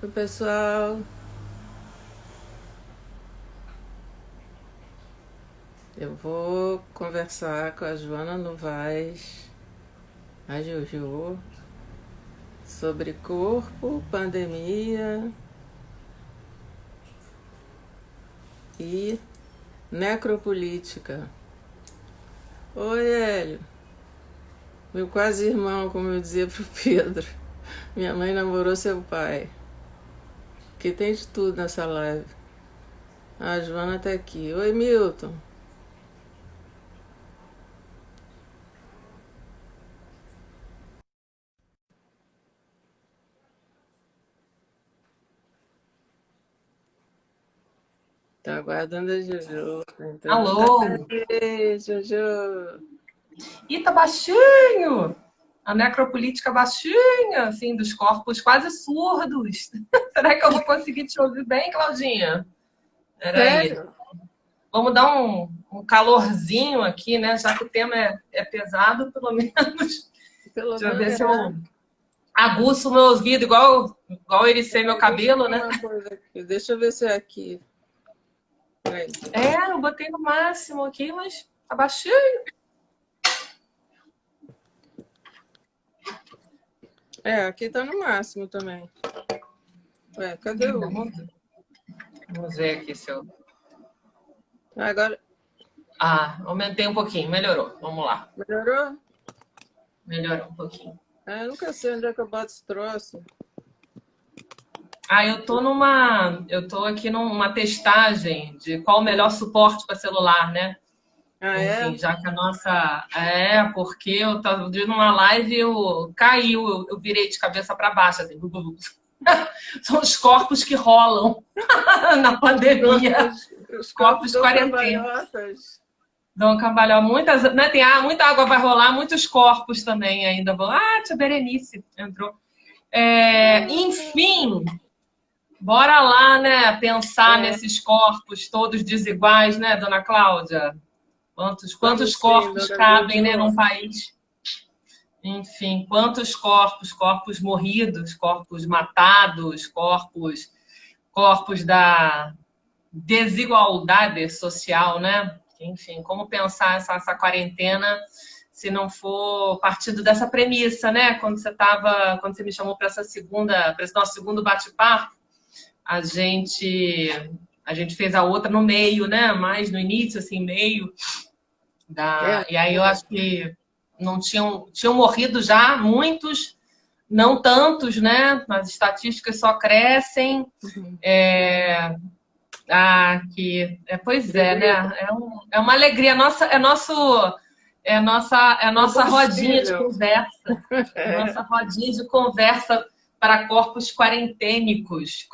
Oi, pessoal. Eu vou conversar com a Joana Novaes, a Juju, sobre corpo, pandemia e necropolítica. Oi, Hélio, meu quase irmão, como eu dizia pro Pedro. Minha mãe namorou seu pai. Que tem de tudo nessa live. A Joana tá aqui. Oi, Milton. Tá aguardando a Juju. Tá entrando. Alô? Aê, Juju. Ih, tá baixinho! A necropolítica baixinha, assim, dos corpos quase surdos. Será que eu vou conseguir te ouvir bem, Claudinha? Peraí. Sério? Vamos dar um calorzinho aqui, né? Já que o tema é pesado, pelo menos. Pelo Deixa eu menos ver se é. eu aguço o meu ouvido, igual ele sei meu Deixa eu cabelo, ver né? uma coisa aqui. Deixa eu ver se é aqui. Peraí. É, eu botei no máximo aqui, mas tá baixinho. É, aqui tá no máximo também. Ué, cadê o. Vamos ver aqui se eu. Agora. Ah, aumentei um pouquinho, melhorou. Vamos lá. Melhorou? Melhorou um pouquinho. Ah, eu nunca sei onde é que eu boto esse troço. Ah, eu tô aqui numa testagem de qual o melhor suporte para celular, né? Ah, é? Enfim, já que a nossa porque eu tava vendo uma live e eu caí, eu virei de cabeça para baixo, assim. São os corpos que rolam na pandemia, Os corpos corpos de dão quarentena. cambalhotas. Dão cambalhota, muitas, né? Muita água vai rolar, muitos corpos também ainda vão. Ah, tia Berenice entrou. Enfim, bora lá, né, pensar É, nesses corpos todos desiguais, né, dona Cláudia? Quantos vamos sim, corpos dona cabem, né, Jojo. num país? Enfim, quantos corpos, corpos morridos, corpos matados, corpos da desigualdade social, né? Enfim, como pensar essa quarentena se não for partindo dessa premissa, né? Quando você me chamou para esse nosso segundo bate-papo, a gente a gente fez a outra no meio, né? Mais no início, assim, meio É, e aí eu acho que não tinham morrido já muitos, não tantos, né? As estatísticas só crescem. uhum. Pois é, né? Beleza. É uma alegria. É nossa rodinha de Combustível. conversa. Nossa É, rodinha de conversa para corpos quarentênicos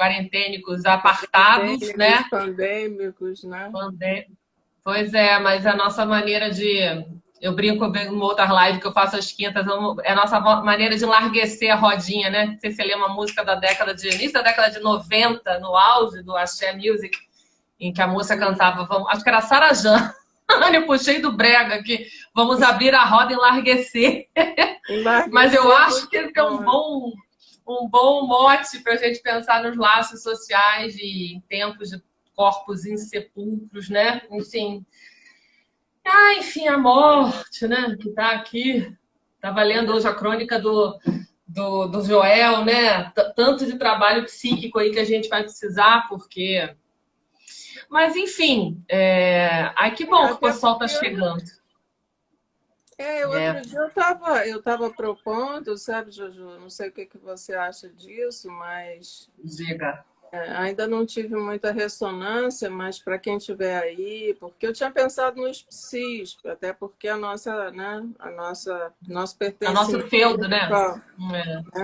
apartados, quarentênicos, né? pandêmicos, né? Pois é, mas a nossa maneira de. Eu brinco bem numa outra live que eu faço às quintas, é a nossa maneira de enlarguecer a rodinha, né? Não sei se você lembra uma música início da década de 90 no auge do Axé Music, em que a moça cantava, acho que era Sarah Jean. Eu puxei do brega aqui, vamos abrir a roda e enlarguecer. Mas eu Emagrecer é acho que muito esse é bom. um bom mote para a gente pensar nos laços sociais e em tempos de corpos insepulcros, né? Enfim, a morte, né? Que está aqui. Estava lendo hoje a crônica do Joel, né? Tanto de trabalho psíquico aí que a gente vai precisar, porque. Mas, enfim, ai, que bom que o Até pessoal está porque chegando. outro É, dia eu tava propondo, sabe, Jojo? Não sei o que que você acha disso, mas diga. ainda não tive muita ressonância, mas para quem estiver aí, porque eu tinha pensado nos psis, até porque a nossa, né, nosso É o nosso pertencimento feudo, né? principal.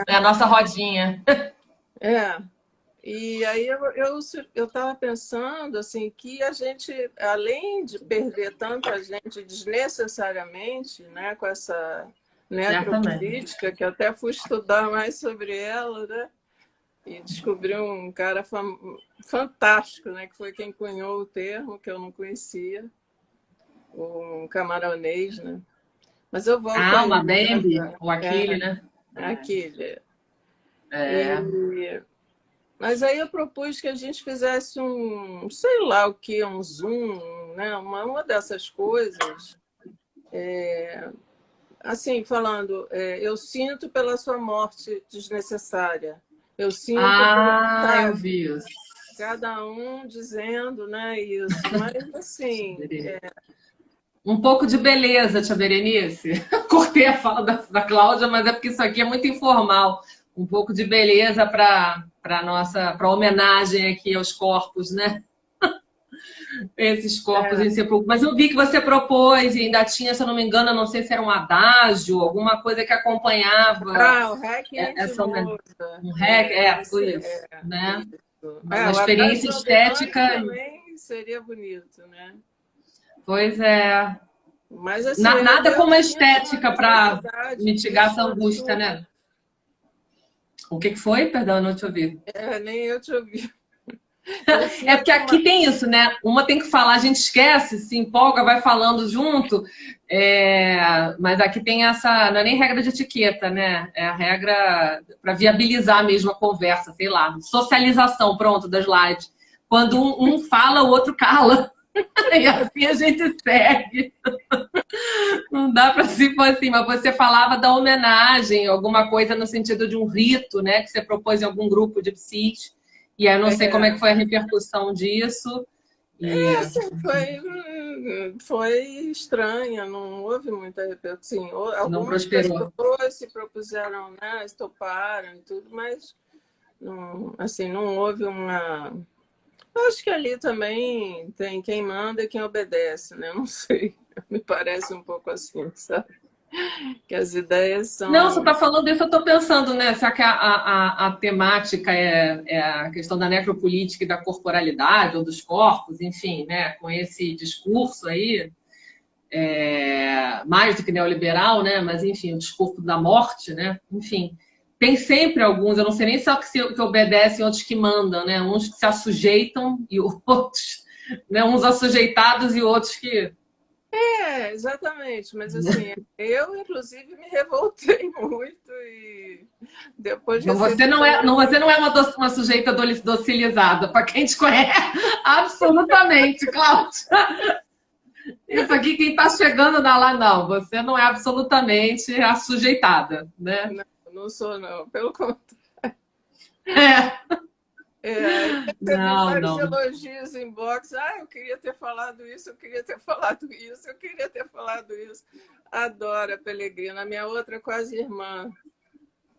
É a nossa rodinha. É, e aí eu estava pensando assim que a gente, além de perder tanta gente desnecessariamente, né, com essa Certamente. necropolítica, que eu até fui estudar mais sobre ela, né, e descobri um cara fantástico, né, que foi quem cunhou o termo, que eu não conhecia, um camaronês, né? Mas eu volto Ah, a uma ele. Bambi, ou É, aquele, né? aqui. É, E Mas aí eu propus que a gente fizesse um, sei lá o que, um Zoom, né? Uma dessas coisas. Assim, falando, eu sinto pela sua morte desnecessária. Eu sinto pelo Ah, eu ataque. vi isso. Cada um dizendo, né, isso. Mas, assim, Um pouco de beleza, tia Berenice. Cortei a fala da Cláudia, mas é porque isso aqui é muito informal. Um pouco de beleza para homenagem aqui aos corpos, né? Esses corpos em sepulcro. Mas eu vi que você propôs e ainda tinha, se eu não me engano, eu não sei se era um adágio, alguma coisa que acompanhava o Requiem de essa homenagem. Moza. Um rec, Esse, foi isso, né? isso. Uma O Atrás experiência do Obi-Wan estética. também seria bonito, né? Pois é. Mas, assim, Nada eu como a sinto uma estética para necessidade mitigar disso essa angústia, absurda. né? O que foi? Perdão, eu não te ouvi. Nem eu te ouvi. Eu É porque sinto aqui uma... tem isso, né? Uma tem que falar, a gente esquece, se empolga, vai falando junto. Mas aqui tem essa, não é nem regra de etiqueta, né? É a regra para viabilizar mesmo a conversa, sei lá. Socialização, pronto, das lives. Quando um fala, o outro cala. E assim a gente segue. Não dá para se for assim, mas você falava da homenagem, alguma coisa no sentido de um rito, né? Que você propôs em algum grupo de psis. E aí eu não sei como é que foi a repercussão disso. E Assim, foi estranha, não houve muita repercussão. Sim, não algumas prosperou. pessoas se propuseram, né, toparam e tudo, mas não, assim, não houve uma... Eu acho que ali também tem quem manda e quem obedece, né? Não sei, me parece um pouco assim, sabe? Que as ideias Não, você são... está falando isso, eu estou pensando, né? Será que a temática é a questão da necropolítica e da corporalidade, ou dos corpos, enfim, né? Com esse discurso aí, mais do que neoliberal, né? Mas, enfim, o discurso da morte, né? Enfim, tem sempre alguns, eu não sei nem só que obedecem, outros que mandam, né? Uns que se assujeitam e outros, né? Uns assujeitados e outros que... Exatamente, mas assim, eu inclusive me revoltei muito e depois Então recebi você não é uma sujeita docilizada, para quem te conhece, absolutamente, Cláudia. Isso aqui, quem está chegando lá, não, você não é absolutamente assujeitada, né? Não, não sou, não, pelo contrário. É. Recebi Não, vários não. elogios em box. Eu queria ter falado isso, eu queria ter falado isso, eu queria ter falado isso. Adoro a Pelegrina, a minha outra quase irmã.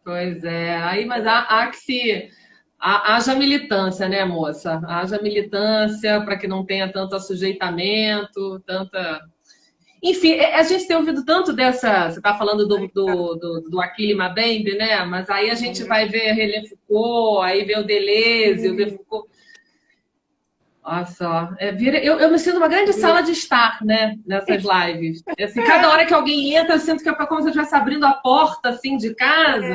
Pois é. Aí, mas há que se. Haja militância, né, moça? Haja militância para que não tenha tanto assujeitamento, tanta. Enfim, a gente tem ouvido tanto dessa. Você está falando do Achille Mbembe, né? Mas aí a gente vai ver René Foucault, aí vê o Deleuze, vê Foucault. Olha só. Eu me sinto uma grande sala de estar, né? Nessas lives. Assim, cada hora que alguém entra, eu sinto que é como se eu estivesse abrindo a porta assim, de casa,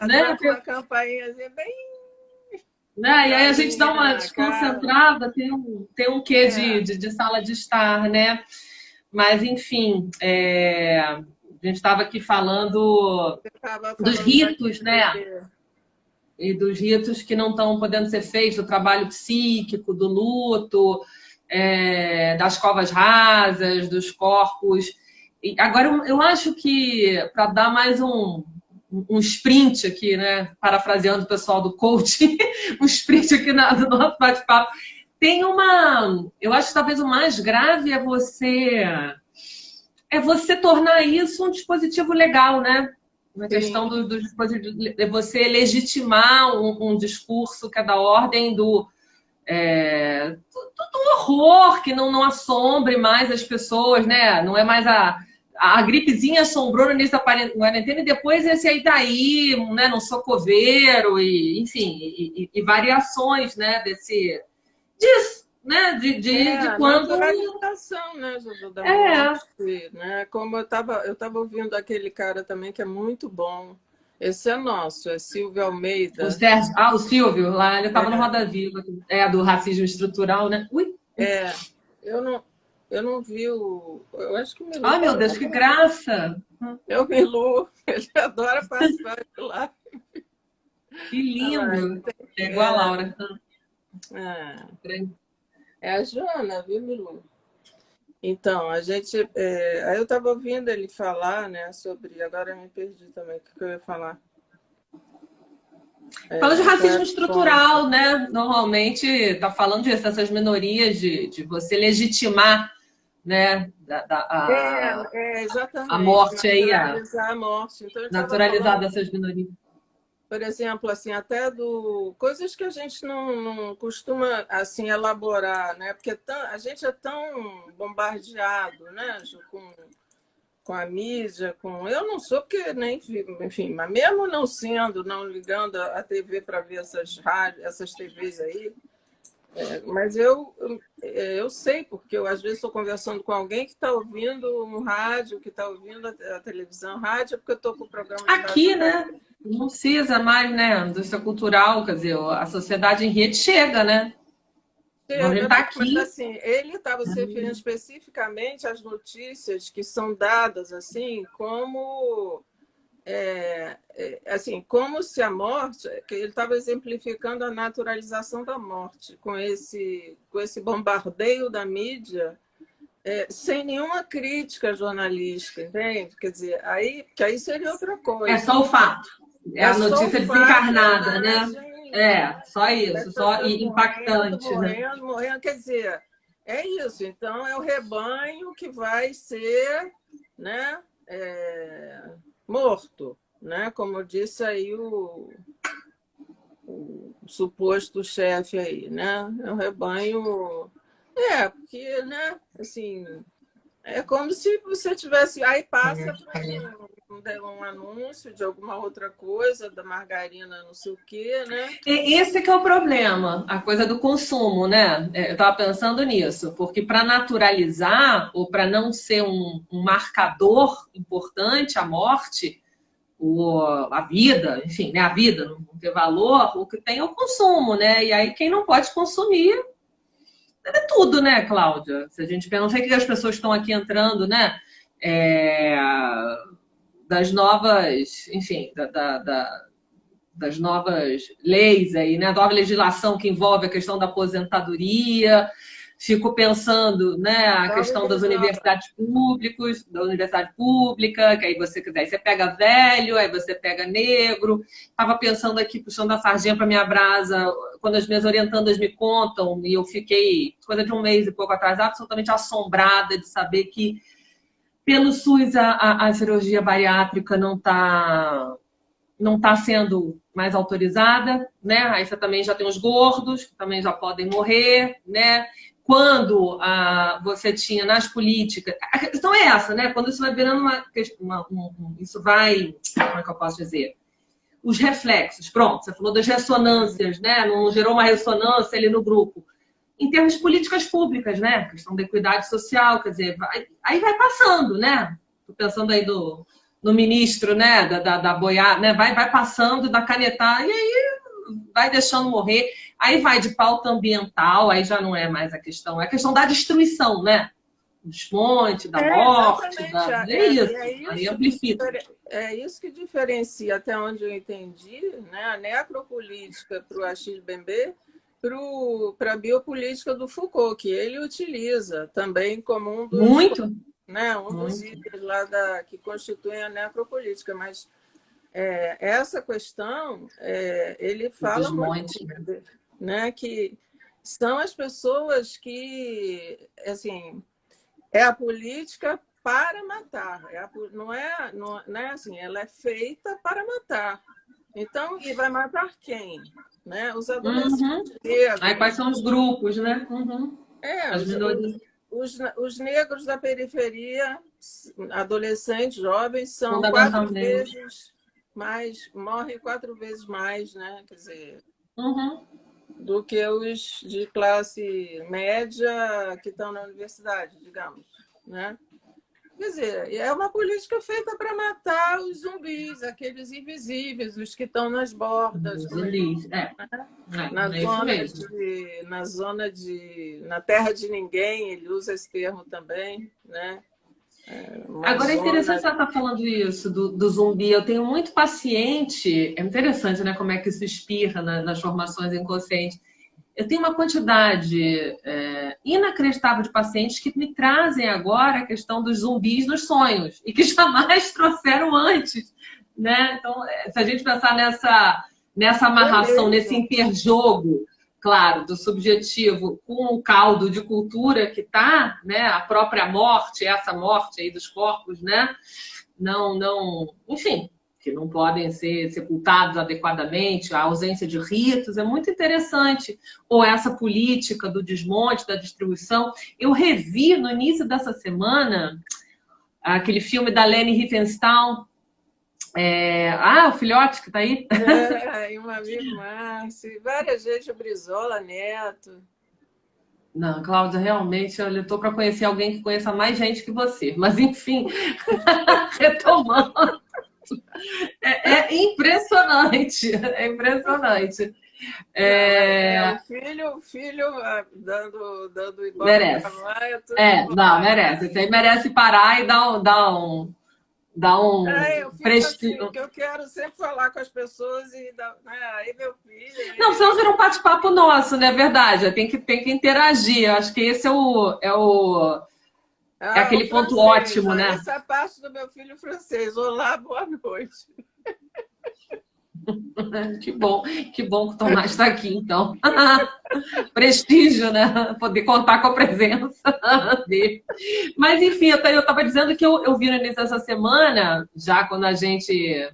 né? Toca uma campainha assim, bem Né? E aí a gente dá uma calminha, calma. desconcentrada, tem um quê de sala de estar, né? Mas, enfim, a gente estava aqui falando Você estava dos falando ritos, né? daquele... E dos ritos que não estão podendo ser feitos, do trabalho psíquico, do luto, das covas rasas, dos corpos. E agora, eu acho que, para dar mais um sprint aqui, né? Parafraseando o pessoal do coaching, um sprint aqui no nosso bate-papo, tem uma... Eu acho que talvez o mais grave é você tornar isso um dispositivo legal, né? Na questão Sim, do dispositivo, de você legitimar um discurso que é da ordem do horror, que não assombre mais as pessoas, né? Não é mais a gripezinha assombrou no início da quarentena e depois esse aí daí, né? Não sou coveiro, e, enfim, e variações, né? Disso, né? De a quando... naturalização, né, Juju, da É, morte, né? Como eu tava ouvindo aquele cara também que é muito bom. Esse é nosso, é Silvio Almeida. O Silvio, lá, ele estava no É, Roda Viva, do racismo estrutural, né? Ui! eu não, eu não vi o. Eu acho que o Milu Ai, meu Deus, que graça! é o Milu, ele adora participar de lá. Que Na live. lindo! Pegou a Laura. Ah, é a Joana, viu, Milu? Então, a gente. Aí eu estava ouvindo ele falar, né, sobre. Agora eu me perdi também, o que eu ia falar? Fala de racismo estrutural, Ponto. né? Normalmente está falando disso, essas minorias, de você legitimar, né, a Exatamente, morte aí, naturalizar a morte. Então, ele estava naturalizar falando, dessas minorias. por exemplo, assim, até do coisas que a gente não costuma assim elaborar, né? Porque a gente é tão bombardeado, né, Ju, com a mídia, com eu não sou porque nem fico, enfim, mas mesmo não sendo, não ligando a TV para ver essas rádios, essas TVs aí, mas eu sei, porque eu às vezes estou conversando com alguém que está ouvindo um rádio, que está ouvindo a televisão, rádio, porque eu estou com o programa de rádio Aqui, aberto. né? Não precisa mais, né? Indústria cultural, quer dizer, a sociedade em rede chega, né? A gente Chega, está não, mas aqui. assim, ele estava se referindo especificamente às notícias que são dadas assim como assim, como se a morte, que ele estava exemplificando a naturalização da morte com esse bombardeio da mídia, sem nenhuma crítica jornalística, entende? Quer dizer, que aí seria outra É coisa. só o fato. É É a só o notícia fato e a desencarnada, né? imagem É, só das isso, só pessoas morrendo, impactante, né? morrendo, morrendo. Quer dizer, é isso. Então, é o rebanho que vai ser, né, morto, né? Como disse aí o suposto chefe aí, né? É o rebanho. Porque, né, assim, é como se você tivesse. Aí passa para um anúncio de alguma outra coisa, da margarina, não sei o quê, né? E esse que é o problema, a coisa do consumo, né? Eu estava pensando nisso, porque para naturalizar ou para não ser um marcador importante a morte, a vida, enfim, né? A vida não ter valor, o que tem é o consumo, né? E aí quem não pode consumir é tudo, né, Cláudia? Se a gente pensa, não sei o que as pessoas estão aqui entrando, né? É, das novas, enfim, das novas leis aí, né? A nova legislação que envolve a questão da aposentadoria. Fico pensando, né, a questão das universidades públicas, da universidade pública, que aí você pega velho, aí você pega negro. Estava pensando aqui, puxando a sardinha para minha brasa, quando as minhas orientandas me contam, e eu fiquei, coisa de um mês e pouco atrás, absolutamente assombrada de saber que pelo SUS a cirurgia bariátrica não está sendo mais autorizada, né? Aí você também já tem os gordos, que também já podem morrer, né? Quando você tinha nas políticas... A questão é essa, né? Quando isso vai virando isso vai... Como é que eu posso dizer? Os reflexos. Pronto, você falou das ressonâncias, né? Não gerou uma ressonância ali no grupo. Em termos de políticas públicas, né? A questão da equidade social, quer dizer, aí vai passando, né? Estou pensando aí no ministro, né, da boiada, né, vai passando da canetada e aí vai deixando morrer. Aí vai de pauta ambiental, aí já não é mais a questão, é a questão da destruição, né? Dos fontes, da morte, Exatamente. é isso. Aí amplifica. É isso que diferencia, até onde eu entendi, né, a necropolítica para o Achille Mbembe para a biopolítica do Foucault, que ele utiliza também como um dos... Muito. Né, dos itens lá que constituem a necropolítica, mas essa questão ele fala muito, né, que são as pessoas que, assim, é a política para matar, não é assim, ela é feita para matar. Então, e vai matar quem? Né? Os adolescentes. Aí quais são os grupos, né? As minorias. Os negros da periferia, adolescentes, jovens, são 4 vezes mais, morrem 4 vezes mais, né? Quer dizer, do que os de classe média que estão na universidade, digamos, né? Quer dizer, é uma política feita para matar os zumbis, aqueles invisíveis, os que estão nas bordas. Zumbis, Na terra de ninguém, ele usa esse termo também, né? uma Agora é interessante zona. você estar falando isso, do zumbi. Eu tenho muito paciente. É interessante, né? Como é que isso espirra nas formações inconscientes. Eu tenho uma quantidade inacreditável de pacientes que me trazem agora a questão dos zumbis nos sonhos e que jamais trouxeram antes, né? Então, se a gente pensar nessa É amarração, nesse mesmo? interjogo, claro, do subjetivo com o caldo de cultura que tá, né? A própria morte, essa morte aí dos corpos, né? Não, enfim, que não podem ser sepultados adequadamente, a ausência de ritos, é muito interessante. Ou essa política do desmonte, da destruição. Eu revi no início dessa semana aquele filme da Leni Riefenstahl. O filhote que está aí. E uma amigo Márcio, e várias gente, o Brizola Neto. Não, Cláudia, realmente eu estou para conhecer alguém que conheça mais gente que você. Mas, enfim, retomando. É impressionante, é impressionante. O filho dando ibope para Merece. lá, é tudo Não, embora. merece. Esse aí merece parar e dar um Eu fico assim, prestígio. porque eu quero sempre falar com as pessoas e aí meu filho, Não, senão vira um bate-papo nosso, não é verdade? Tem que interagir. Eu acho que esse é o aquele ponto francês, ótimo, né? essa é a parte do meu filho francês. Olá, boa noite. Que bom que o Tomás está aqui, então. Prestígio, né? Poder contar com a presença dele. Mas, enfim, eu estava dizendo que eu vi no início dessa semana, já quando a gente,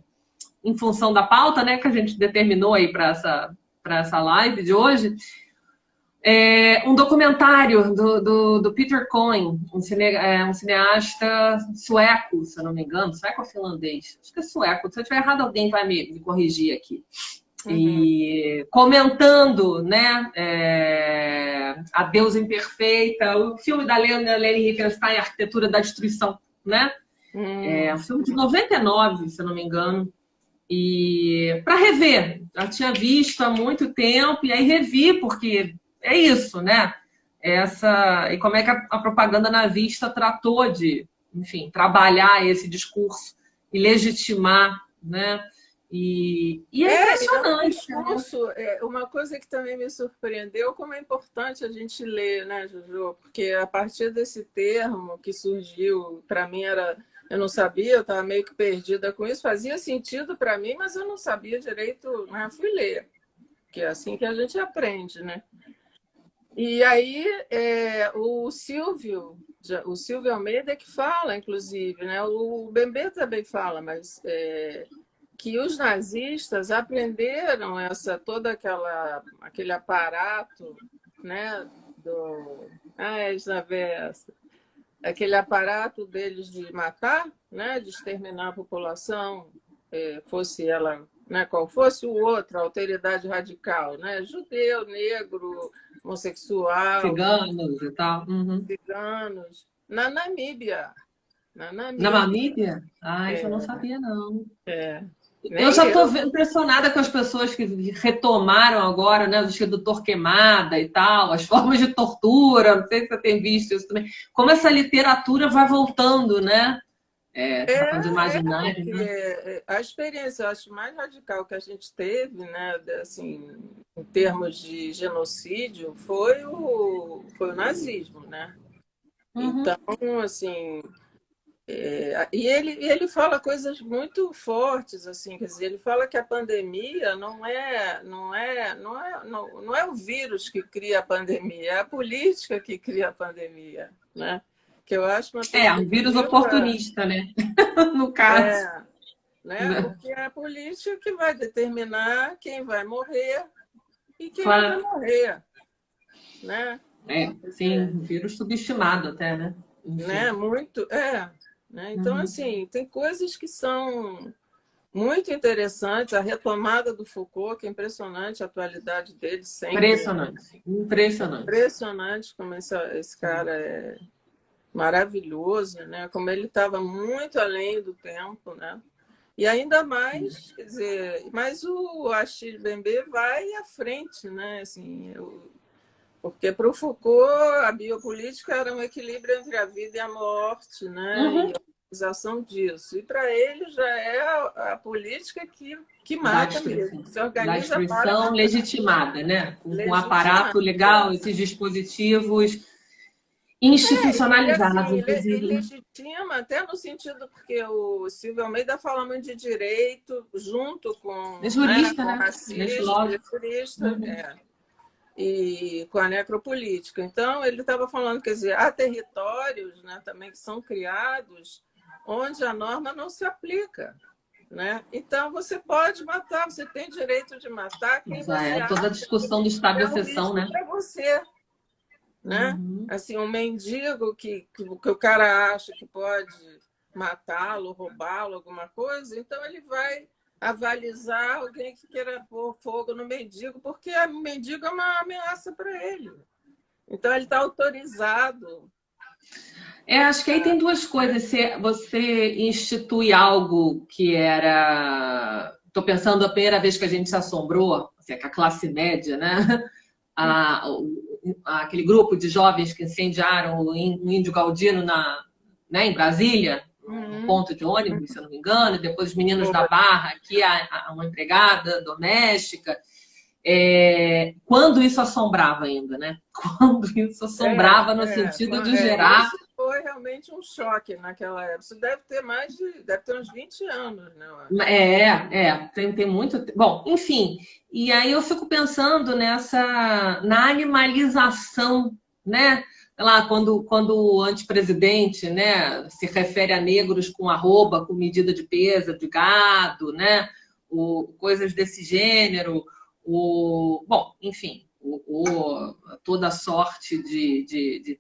em função da pauta, né, que a gente determinou aí para essa live de hoje, um documentário do Peter Cohen, um cineasta sueco, se eu não me engano, sueco ou finlandês? Acho que é sueco. Se eu estiver errado, alguém vai me corrigir aqui. E comentando, né, A Deusa Imperfeita, o filme da Leni Riefenstahl, A Arquitetura da Destruição, né? É um filme de 99, se eu não me engano. E para rever, já tinha visto há muito tempo, e aí revi, porque é isso, né? E como é que a propaganda nazista tratou de, enfim, trabalhar esse discurso e legitimar, né? E é É um impressionante, né? discurso, uma coisa que também me surpreendeu, como é importante a gente ler, né, Juju? Porque a partir desse termo que surgiu, para mim eu não sabia, eu estava meio que perdida com isso, fazia sentido para mim, mas eu não sabia direito, né? Fui ler, que é assim que a gente aprende, né? E aí o Silvio Almeida que fala, inclusive, né? O Bembe também fala, mas que os nazistas aprenderam aquele aparato, né? Aquele aparato deles de matar, né? De exterminar a população, fosse ela, né? Qual fosse o outro, a alteridade radical, né? Judeu, negro, homossexual, Ciganos e tal. Uhum. ciganos, na Namíbia. Na Na Namíbia. Namíbia? Isso eu não É, sabia, não. é. Eu Nem já estou eu. impressionada com as pessoas que retomaram agora, né, o disco do Torquemada e tal, as formas de tortura, não sei se você tem visto isso também. Como essa literatura vai voltando, né? Você está falando de imaginário, Porque né? a experiência, eu acho, mais radical que a gente teve, né, assim, em termos de genocídio, foi o nazismo, né? Uhum. Então, assim, e ele fala coisas muito fortes, assim, quer dizer, ele fala que a pandemia não é o vírus que cria a pandemia, é a política que cria a pandemia, né? Que eu acho uma Um vírus perspectiva, oportunista, né? No caso. é, né? Porque é a política que vai determinar quem vai morrer e quem não vai Claro. morrer, né? Sim, um vírus subestimado até, né? Né? Enfim. Muito, né? Então, Uhum. assim, tem coisas que são muito interessantes. A retomada do Foucault, que é impressionante, a atualidade dele sempre. Impressionante. Impressionante. Impressionante como esse cara é maravilhoso, né? Como ele estava muito além do tempo, né? E ainda mais, quer dizer, mas o Achille Mbembe vai à frente, né? Assim, Porque para o Foucault, a biopolítica era um equilíbrio entre a vida e a morte, né? E a organização disso. E para ele já é a política que mata mesmo, que se Da organiza para destruição matar. legitimada, né? Com um aparato Legitimada. legal, esses dispositivos Assim, institucionalizados, inclusive. ele legitima até no sentido, porque o Silvio Almeida fala muito de direito, junto É com, né, jurista, com né? Ele é racista, ele é filósofo. jurista, e com a necropolítica. Então, ele estava falando, quer dizer, há territórios, né, também que são criados onde a norma não se aplica. Né? Então, você pode matar, você tem direito de matar quem Já você é acha toda a discussão do estado que de é um exceção, risco né? para você. Né? Assim, um mendigo que o cara acha que pode matá-lo, roubá-lo, alguma coisa, então ele vai avalizar alguém que queira pôr fogo no mendigo, porque o mendigo é uma ameaça para ele. Então ele está autorizado. Acho que aí tem duas coisas. Você institui algo que era. Estou pensando a primeira vez que a gente se assombrou, assim, que a classe média, né? Aquele grupo de jovens que incendiaram o Índio Galdino né, em Brasília, um ponto de ônibus, se eu não me engano, e depois os meninos da Barra, aqui uma empregada doméstica. Quando isso assombrava ainda, né? Quando isso assombrava no sentido de gerar... Isso foi realmente um choque naquela época. Isso deve ter deve ter uns 20 anos, né? Tem muito... Bom, enfim, e aí eu fico pensando na animalização, né? Lá, quando o antepresidente, né, se refere a negros com arroba, com medida de peso, de gado, né? Coisas desse gênero... Bom, enfim, toda sorte de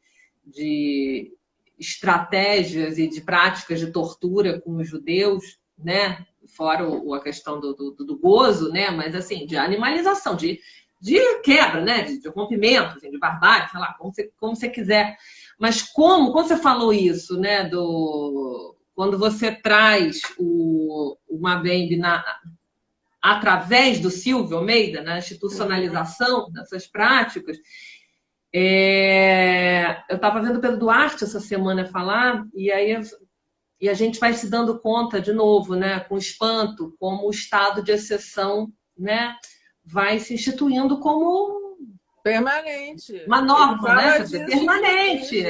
estratégias e de práticas de tortura com os judeus, né? Fora a questão do gozo, né? Mas assim, de animalização, de quebra, né? De rompimento, assim, de barbárie, sei lá, como você quiser. Mas quando você falou isso, né? Quando você traz o Mabembe através do Silvio Almeida, na institucionalização dessas práticas. Eu estava vendo o Pedro Duarte essa semana falar, e a gente vai se dando conta, de novo, né, com espanto, como o estado de exceção, né, vai se instituindo como permanente. Uma norma, né? Quer dizer, permanente.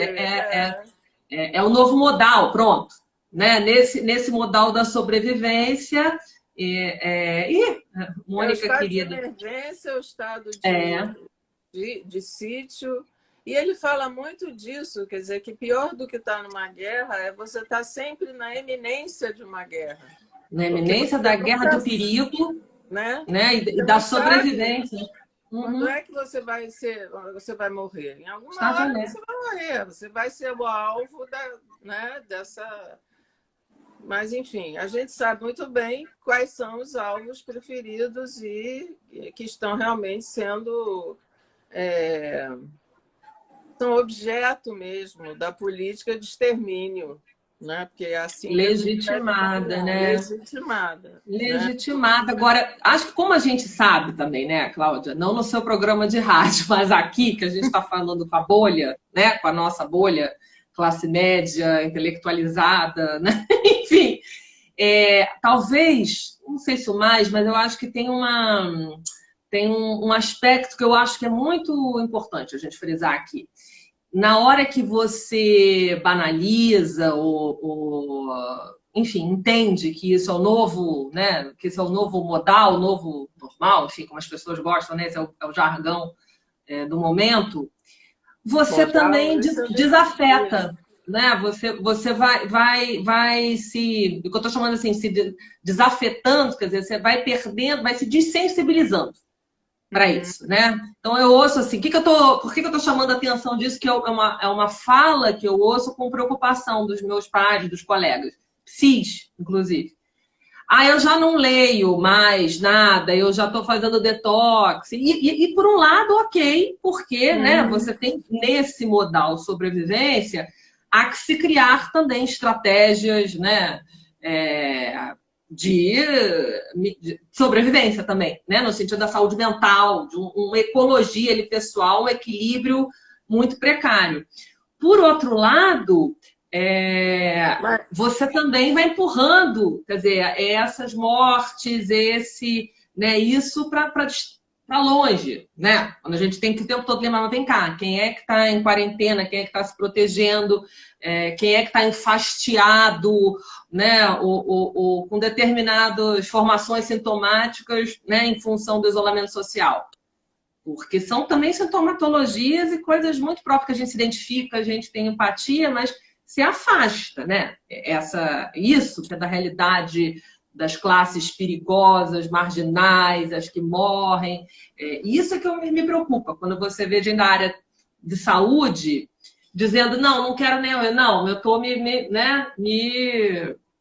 É o novo modal, pronto. Né? Nesse modal da sobrevivência... Mônica, é o estado querida. de emergência, o estado de sítio. E ele fala muito disso, quer dizer, que pior do que estar numa guerra é você estar sempre na eminência de uma guerra. Na eminência da guerra, do perigo, né? E da sobrevivência. Quando é que você vai morrer? Em alguma hora você vai morrer, você vai ser o alvo dessa... Mas, enfim, a gente sabe muito bem quais são os alvos preferidos e que estão realmente são objeto mesmo da política de extermínio, né? Porque é assim legitimada, né? Legitimada. Legitimada. Agora, acho que como a gente sabe também, né, Cláudia, não no seu programa de rádio, mas aqui que a gente está falando com a bolha, né, com a nossa bolha, classe média, intelectualizada, né? Enfim, talvez, não sei se o mais, mas eu acho que tem um aspecto que eu acho que é muito importante a gente frisar aqui. Na hora que você banaliza enfim, entende que isso é o novo, né? Que isso é o novo modal, o novo normal, enfim, como as pessoas gostam, né? Esse é o jargão do momento. Você também desafeta, né? Você vai se... O que eu estou chamando assim, se desafetando, quer dizer, você vai perdendo, vai se desensibilizando para isso, né? Então eu ouço assim, por que eu tô chamando a atenção disso? Que é uma fala que eu ouço com preocupação dos meus pares, dos colegas, cis, inclusive. Eu já não leio mais nada, eu já estou fazendo detox. E por um lado, ok, porque né, você tem nesse modal sobrevivência, há que se criar também estratégias, né? de sobrevivência também, né? No sentido da saúde mental, de uma ecologia ali, pessoal, um equilíbrio muito precário. Por outro lado, você também vai empurrando, quer dizer, essas mortes, né, isso para longe, né? Quando a gente tem que o tempo todo lembrar, mas vem cá, quem é que está em quarentena, quem é que está se protegendo, quem é que está enfastiado, né, ou com determinadas formações sintomáticas, né, em função do isolamento social. Porque são também sintomatologias e coisas muito próprias que a gente se identifica, a gente tem empatia, mas se afasta, né? Isso que é da realidade das classes perigosas, marginais, as que morrem. Isso é que me preocupa, quando você vê gente da área de saúde dizendo, não quero nem eu. Não, eu estou né,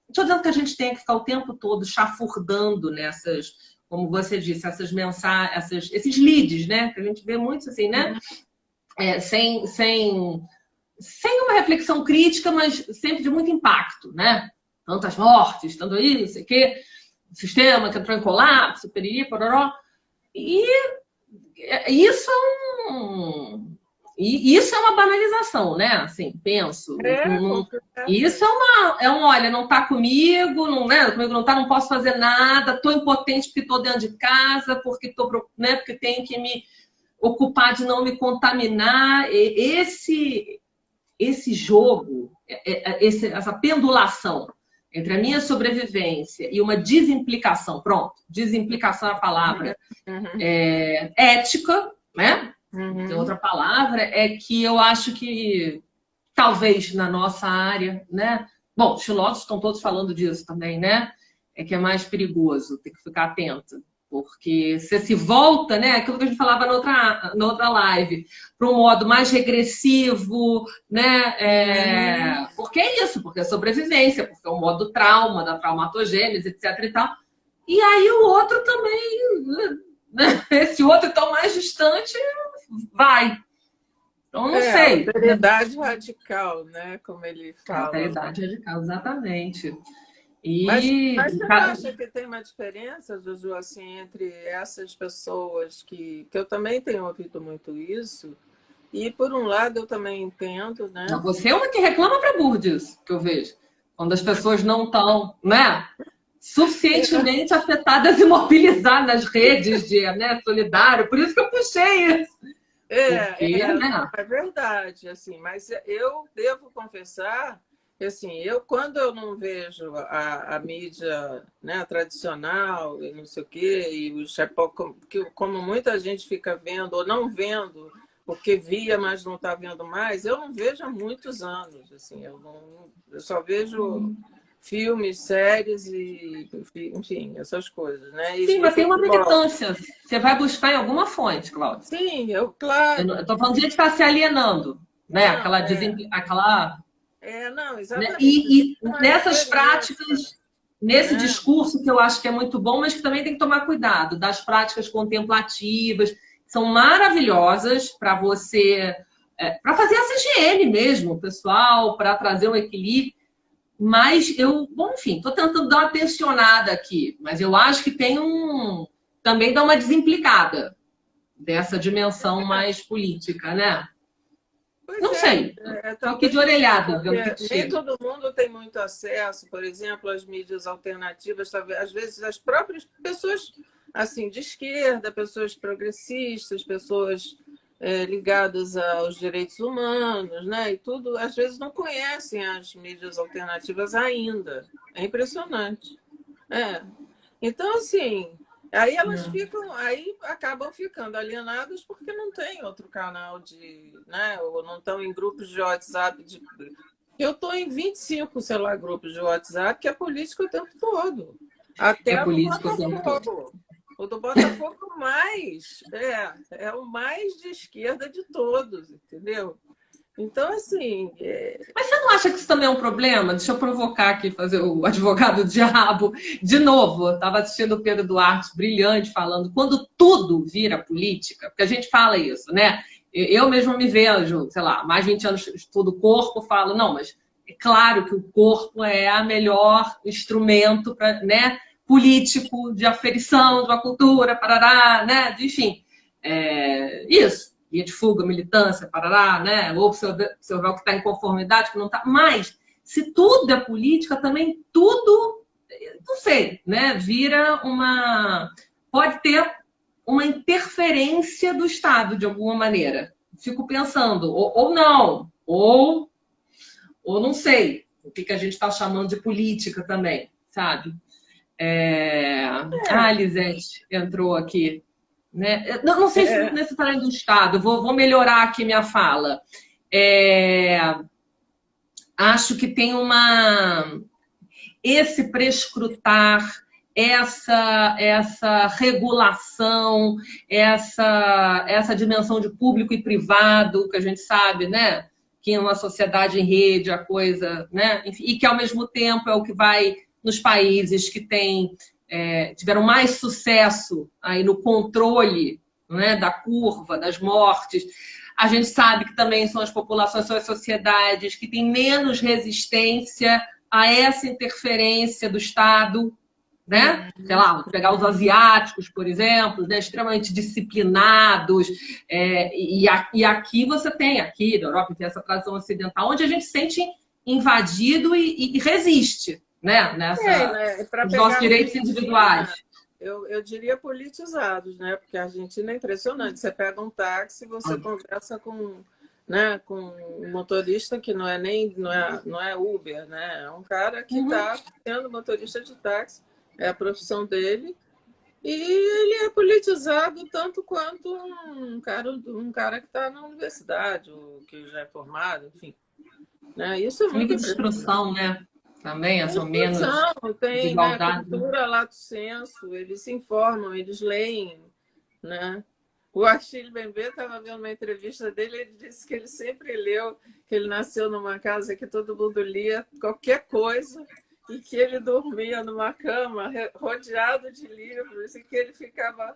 estou dizendo que a gente tem que ficar o tempo todo chafurdando nessas, como você disse, essas mensagens, esses leads, né? Que a gente vê muito assim, né? Sem uma reflexão crítica, mas sempre de muito impacto, né? Tantas mortes, tanto isso, não sei o quê, sistema que entrou em colapso, periri, pororó. E isso isso é uma banalização, né? Assim, penso. Isso olha, não tá comigo, comigo não tá, não posso fazer nada, tô impotente porque tô dentro de casa, porque porque tenho que me ocupar de não me contaminar. Esse jogo, essa pendulação entre a minha sobrevivência e uma desimplicação, desimplicação é a palavra, ética, né? Tem outra palavra, é que eu acho que talvez na nossa área, né? Bom, os filósofos estão todos falando disso também, né? É que é mais perigoso, tem que ficar atento. Porque você se volta, né? Aquilo que a gente falava na outra live, para um modo mais regressivo, né? Porque é isso, porque é sobrevivência, porque é um modo trauma, da traumatogênese, etc. e tal. E aí o outro também, né? Esse outro tão mais distante vai. Então, não sei. Alteridade radical, né? Como ele fala. Alteridade radical, exatamente. Mas você não acha que tem uma diferença, Juju, assim, entre essas pessoas que eu também tenho ouvido muito isso, e por um lado eu também entendo, né? Não, você é uma que reclama para Bourdieu, que eu vejo. Quando as pessoas não estão, né, suficientemente afetadas e mobilizadas nas redes de, né, solidário. Por isso que eu puxei isso. Né? É verdade, assim, mas eu devo confessar assim, quando eu não vejo a mídia, né, tradicional e não sei o quê, e o chapéu, como muita gente fica vendo ou não vendo, porque via, mas não está vendo mais, eu não vejo há muitos anos. Assim, eu só vejo filmes, séries e, enfim, essas coisas. Né? Sim, mas tem uma militância. Você vai buscar em alguma fonte, Cláudia. Sim, claro. Eu estou falando de gente que está se alienando, né? Não, aquela... não, exatamente. E nessas práticas, nesse discurso que eu acho que é muito bom, mas que também tem que tomar cuidado, das práticas contemplativas, que são maravilhosas para você, para fazer essa higiene mesmo, pessoal, para trazer um equilíbrio. Mas bom, enfim, estou tentando dar uma tensionada aqui, mas eu acho que tem também dá uma desimplicada dessa dimensão mais política, né? Não sei. Estou aqui de orelhada. Nem todo mundo tem muito acesso, por exemplo, às mídias alternativas. Às vezes, as próprias pessoas assim, de esquerda, pessoas progressistas, pessoas ligadas aos direitos humanos, né? E tudo, às vezes, não conhecem as mídias alternativas ainda. É impressionante. Então, assim... Aí elas acabam ficando alienadas porque não tem outro canal né? Ou não estão em grupos de WhatsApp. Eu estou em 25, sei lá, grupos de WhatsApp, que é política o tempo todo. Até o Botafogo. O do Botafogo mais. É o mais de esquerda de todos, entendeu? Então, assim... Mas você não acha que isso também é um problema? Deixa eu provocar aqui, fazer o advogado do diabo. De novo, eu estava assistindo o Pedro Duarte, brilhante, falando quando tudo vira política, porque a gente fala isso, né? Eu mesmo me vejo, sei lá, mais de 20 anos estudo corpo, falo, não, mas é claro que o corpo é o melhor instrumento para, né, político, de aferição de uma cultura, parará, né, enfim, isso, via de fuga, militância, parará, né, ou observar o que está em conformidade, que não está, mas se tudo é política, também tudo, não sei, né, pode ter uma interferência do Estado, de alguma maneira. Fico pensando, ou não, ou não sei, o que a gente está chamando de política também, sabe? A Lisete entrou aqui. Né? Não sei se necessariamente do Estado, vou melhorar aqui minha fala. Acho que tem esse prescrutar, essa regulação, essa dimensão de público e privado, que a gente sabe, né? Que em uma sociedade em rede a coisa, né? Enfim, e que ao mesmo tempo é o que vai nos países que tiveram mais sucesso aí no controle, né, da curva, das mortes. A gente sabe que também são as populações, são as sociedades que têm menos resistência a essa interferência do Estado, né? Sei lá, vou pegar os asiáticos, por exemplo, né? Extremamente disciplinados. E aqui você tem, aqui na Europa, tem essa tradição ocidental, onde a gente se sente invadido e resiste, né? Os nossos direitos individuais. Eu diria politizados, né? Porque a Argentina é impressionante. Você pega um táxi, você conversa com um motorista que não é Uber, né? É um cara que está sendo motorista de táxi, é a profissão dele, e ele é politizado tanto quanto um cara que está na universidade, ou que já é formado, enfim. Né? Isso é muito instrução, né? Também, essa menos tem, desigualdade. Né? Cultura, lato senso, eles se informam, eles leem, né? O Achille Mbembe estava vendo uma entrevista dele, ele disse que ele sempre leu, que ele nasceu numa casa que todo mundo lia qualquer coisa e que ele dormia numa cama rodeado de livros e que ele ficava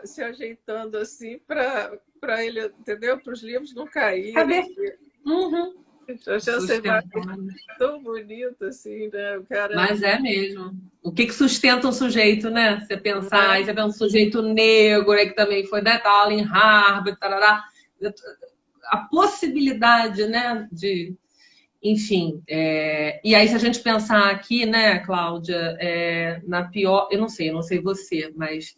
se ajeitando assim para ele, entendeu? Para os livros não caírem. Eu achei essa imagem tão bonita, assim, né? O cara... Mas é mesmo. O que sustenta um sujeito, né? Você pensar, aí você vê um sujeito negro, aí que também foi, né? Tá em Harvard, tarará. A possibilidade, né? Enfim. E aí, se a gente pensar aqui, né, Cláudia, na pior... Eu não sei você, mas...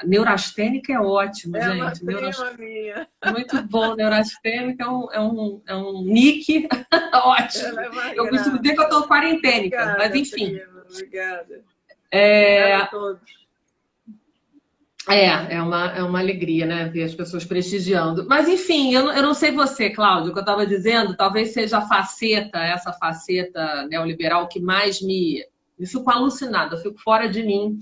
neurastênica é ótimo, gente. Minha. Muito bom, neurastênica é um nick ótimo. Eu costumo dizer que eu estou quarentênica, obrigada, mas enfim. Prima, obrigada. Obrigada a todos. É uma alegria, né, ver as pessoas prestigiando. Mas, enfim, eu não sei você, Cláudio, o que eu estava dizendo, talvez seja essa faceta neoliberal que mais me fico alucinada, eu fico fora de mim.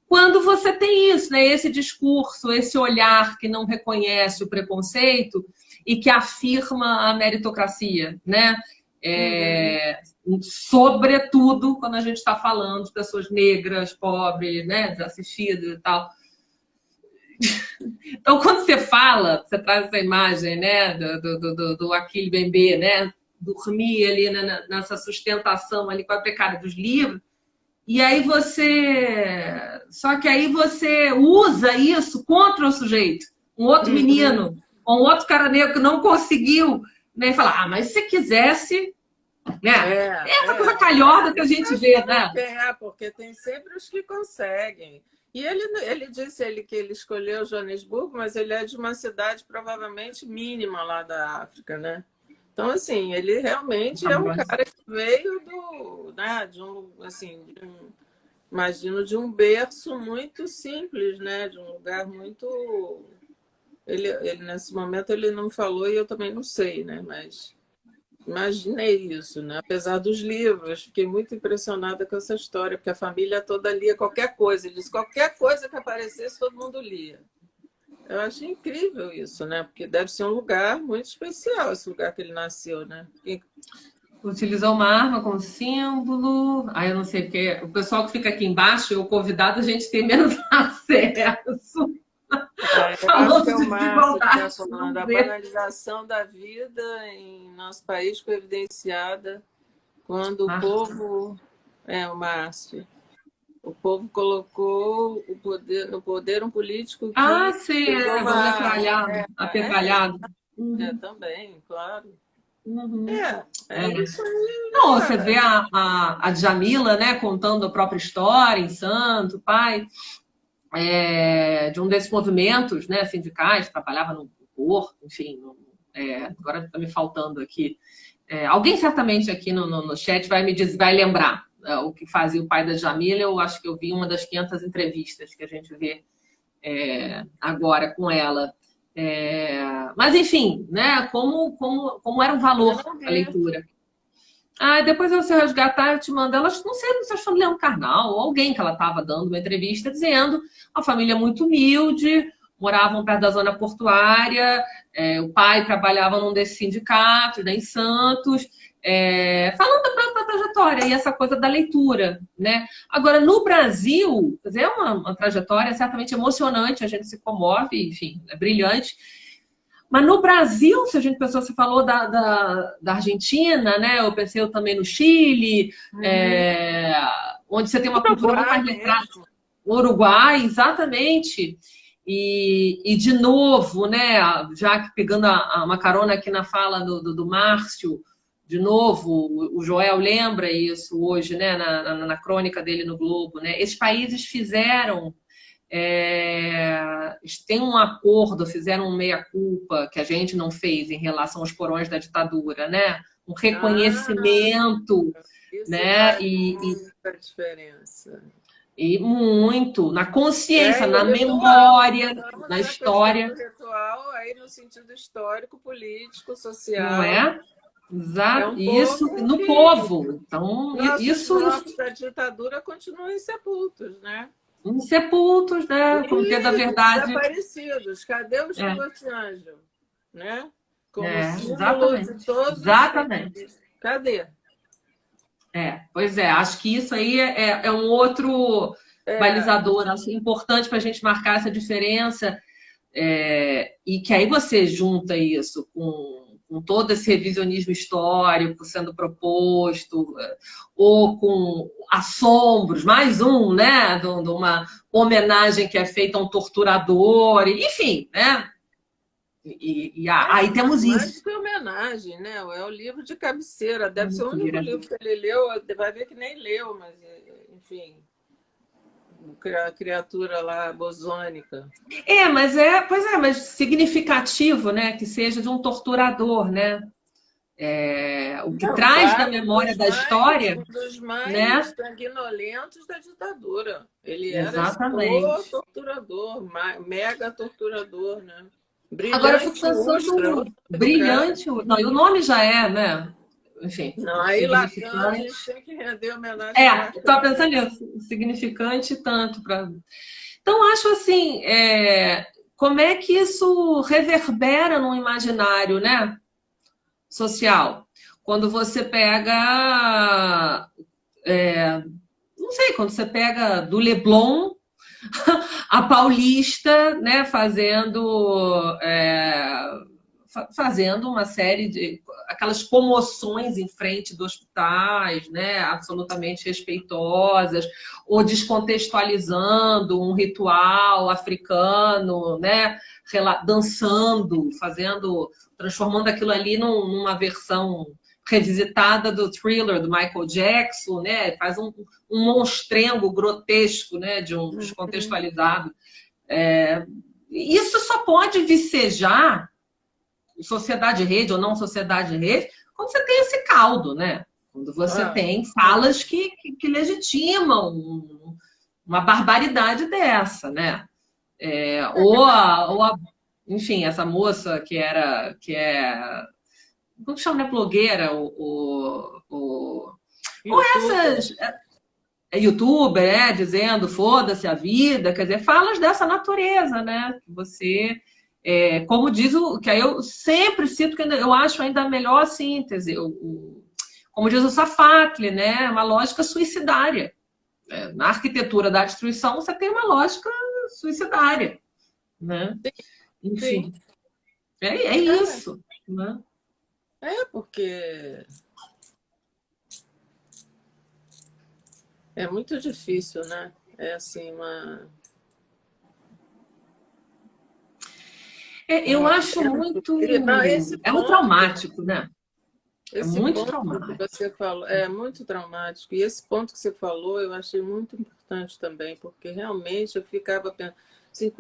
Quando você tem isso, né? Esse discurso, esse olhar que não reconhece o preconceito e que afirma a meritocracia, né? Sobretudo quando a gente está falando de pessoas negras, pobres, né? Desassistidas e tal. Então, quando você traz essa imagem, né? Do Achille Mbembe, né? Dormir ali nessa sustentação ali com a precária dos livros. E aí Só que aí você usa isso contra o sujeito. Um outro menino, ou um outro cara negro que não conseguiu, né? E fala, mas se você quisesse... Né? Essa coisa calhorda que a gente vê, né? Porque tem sempre os que conseguem. E ele disse que ele escolheu Joanesburgo, mas ele é de uma cidade provavelmente mínima lá da África, né? Então, assim, ele realmente é um cara que veio imagino, de um berço muito simples, né? De um lugar muito... Ele, nesse momento, ele não falou e eu também não sei, né? Mas imaginei isso, né? Apesar dos livros, fiquei muito impressionada com essa história, porque a família toda lia qualquer coisa. Ele disse, qualquer coisa que aparecesse, todo mundo lia. Eu achei incrível isso, né? Porque deve ser um lugar muito especial, esse lugar que ele nasceu, né? Utilizou uma arma como símbolo. Aí eu não sei o que. O pessoal que fica aqui embaixo, o convidado, a gente tem menos acesso. Eu acho que falando é de o Márcio que está desigualdade. falando. A banalização da vida em nosso país foi evidenciada quando o povo. É, o Márcio. O povo colocou o poder um político Ah, que sim, usou vão uma. metralhado, apetralhado. Também, claro. Uhum. É isso aí, Não, você né? vê a Djamila, né, contando a própria história em Santo, pai, de um desses movimentos, né, sindicais, trabalhava no Porto, enfim, agora está me faltando aqui. Alguém certamente aqui no chat vai me dizer, vai lembrar o que fazia o pai da Djamila. Eu acho que eu vi uma das 500 entrevistas que a gente vê agora com ela. Mas, enfim, né, como era um Eu valor não a vi. leitura. Depois eu se resgatar, eu te mando. Ela, não sei se achou Leandro Carnal ou alguém que ela estava dando uma entrevista dizendo uma família muito humilde, moravam perto da zona portuária, o pai trabalhava num desses sindicatos, né, em Santos, falando da própria trajetória e essa coisa da leitura, né? Agora, no Brasil, quer dizer, é uma trajetória certamente emocionante, a gente se comove, enfim, é brilhante. Mas no Brasil, se a gente pensou, você falou da Argentina, né? Eu pensei também no Chile, onde você tem uma cultura muito Uruguai mais letrada. mesmo. Uruguai, exatamente. E de novo, né? Já que pegando uma carona aqui na fala do Márcio, de novo, o Joel lembra isso hoje, né? Na crônica dele no Globo, né? Esses países fizeram tem um acordo, fizeram um meia-culpa que a gente não fez em relação aos porões da ditadura, né? Um reconhecimento, Isso né? faz muita diferença. E muito, na consciência, O na ritual, memória, estamos na na questão do história, ritual aí no sentido histórico, político, não social. é? É Exato, um isso povo no que povo. Então, nossos isso mortos da ditadura continuam insepultos, né? em sepultos, né? O Comitê da E Verdade. desaparecidos. Cadê o Stuart Angel? Né? Como símbolo de Exatamente. todos os Exatamente. tempos. Cadê? Pois acho que isso aí é um outro balizador assim, importante para a gente marcar essa diferença, e que aí você junta isso com todo esse revisionismo histórico sendo proposto, ou com assombros, mais um, né, de uma homenagem que é feita a um torturador, enfim, né? Aí temos Mais isso. que homenagem, né? É o livro de cabeceira. Deve ser o único Mentira. livro que ele leu. Vai ver que nem leu, mas enfim. A criatura lá bosônica. Mas significativo, né? Que seja de um torturador, né? O que Não, traz na claro, memória da história, um dos mais né? sanguinolentos da ditadura. Ele era o Exatamente. torturador, mega torturador, né? Agora eu fico Brilhante, ultra pensando, do cara. brilhante, não, e o nome já né? Enfim, Não, aí Lacan a gente significante. tem que render homenagem a Estava Lacan. pensando nisso, significante tanto para. Então, acho assim, como é que isso reverbera no imaginário, né? Social. Quando você pega, não sei, quando você pega do Leblon a Paulista, né, fazendo uma série de aquelas comoções em frente dos hospitais, né, absolutamente respeitosas, ou descontextualizando um ritual africano, né, dançando, transformando aquilo ali numa versão revisitada do Thriller do Michael Jackson, né? Faz um monstrengo grotesco, né? De um descontextualizado. Isso só pode vicejar sociedade rede ou não sociedade rede quando você tem esse caldo, né? Quando você tem falas que legitimam uma barbaridade dessa, né? Enfim, essa moça que como chama, né? Blogueira, ou essas youtuber, dizendo foda-se a vida, quer dizer, falas dessa natureza, né? Que você, como diz que aí eu sempre cito, que eu acho ainda a melhor síntese, como diz o Safatli, né? Uma lógica suicidária. Na arquitetura da destruição, você tem uma lógica suicidária. né? Sim. Enfim, é isso, né? Porque é muito difícil, né? É assim, Eu acho muito... Não, esse É muito ponto, traumático, né? É esse muito ponto que traumático. você falou é muito traumático. E esse ponto que você falou eu achei muito importante também, porque realmente eu ficava pensando, assim,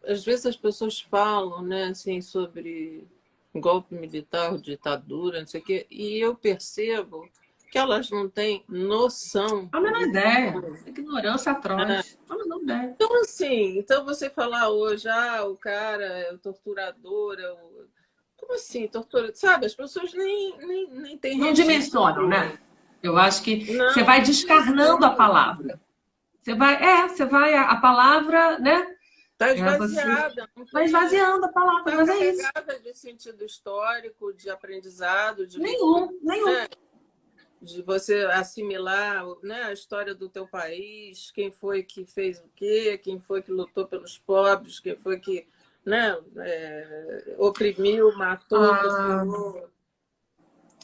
às vezes as pessoas falam, né, assim, sobre golpe militar, ditadura, não sei o quê, e eu percebo que elas não têm noção A menor do que ideia. foi. Ignorância atroz. A menor ideia. Então, assim, então você falar hoje, o cara é o torturador, como assim, tortura? Sabe, as pessoas nem têm Não dimensionam, registro. né? Eu acho que você vai Não descarnando a dimensionam. palavra. Você vai, a palavra, né? Está Você esvaziada, vai esvaziando a não palavra, está mas é isso. carregada de sentido histórico, de aprendizado, de leitura, Nenhum, nenhum. né? De você assimilar, né, a história do teu país, quem foi que fez o quê, quem foi que lutou pelos pobres, quem foi que, né, oprimiu, matou, A, torturou.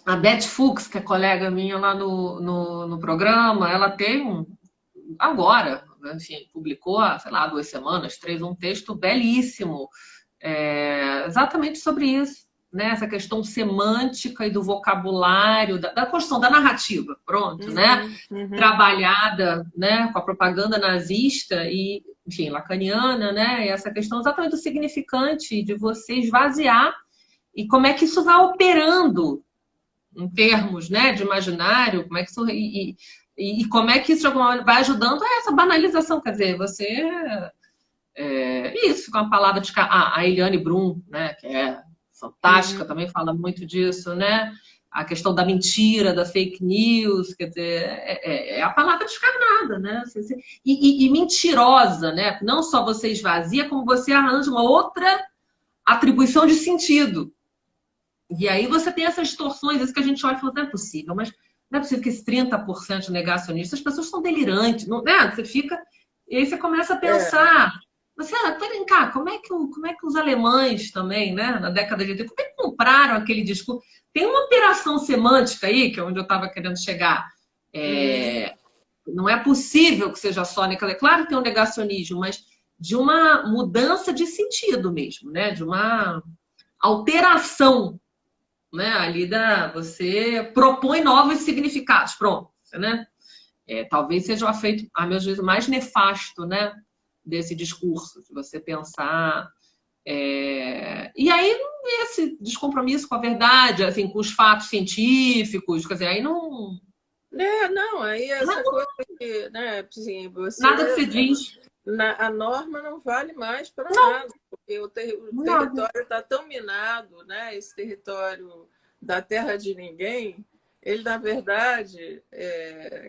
a Beth Fuchs, que é colega minha lá no programa, ela tem agora, enfim, publicou há, sei lá, 2 semanas, 3, um texto belíssimo, exatamente sobre isso, né? Essa questão semântica e do vocabulário, da construção da narrativa, pronto, né? Uhum. Trabalhada, né, com a propaganda nazista e, enfim, lacaniana, né? E essa questão exatamente do significante de você esvaziar e como é que isso vai operando em termos, né, de imaginário, como é que isso e como é que isso de alguma maneira vai ajudando a essa banalização, quer dizer, você isso com a palavra de a Eliane Brum, né, que é fantástica, Uhum. também fala muito disso, né? A questão da mentira, da fake news, quer dizer, é a palavra descarnada, né? E mentirosa, né? Não só você esvazia, como você arranja uma outra atribuição de sentido. E aí você tem essas distorções, isso que a gente olha e fala, não é possível, mas não é possível que esse 30% negacionista, as pessoas são delirantes, não, né? Você fica, e aí você começa a É, pensar, vem cá, como é que os alemães também, né, na década de 80, como é que compraram aquele discurso? Tem uma operação semântica aí, que é onde eu estava querendo chegar. uhum. Não é possível que seja só, né? Claro que tem um negacionismo, mas de uma mudança de sentido mesmo, né? De uma alteração, né? Você propõe novos significados, pronto, né? Talvez seja o efeito, a meu juízo, mais nefasto, né? Desse discurso, de você pensar. E aí, esse descompromisso com a verdade, assim, com os fatos científicos, quer dizer, aí não. Não, aí essa coisa que, né, assim, Nada que se diz, a norma não vale mais para nada, porque o nada. território está tão minado, né, esse território da terra de ninguém, ele, na verdade,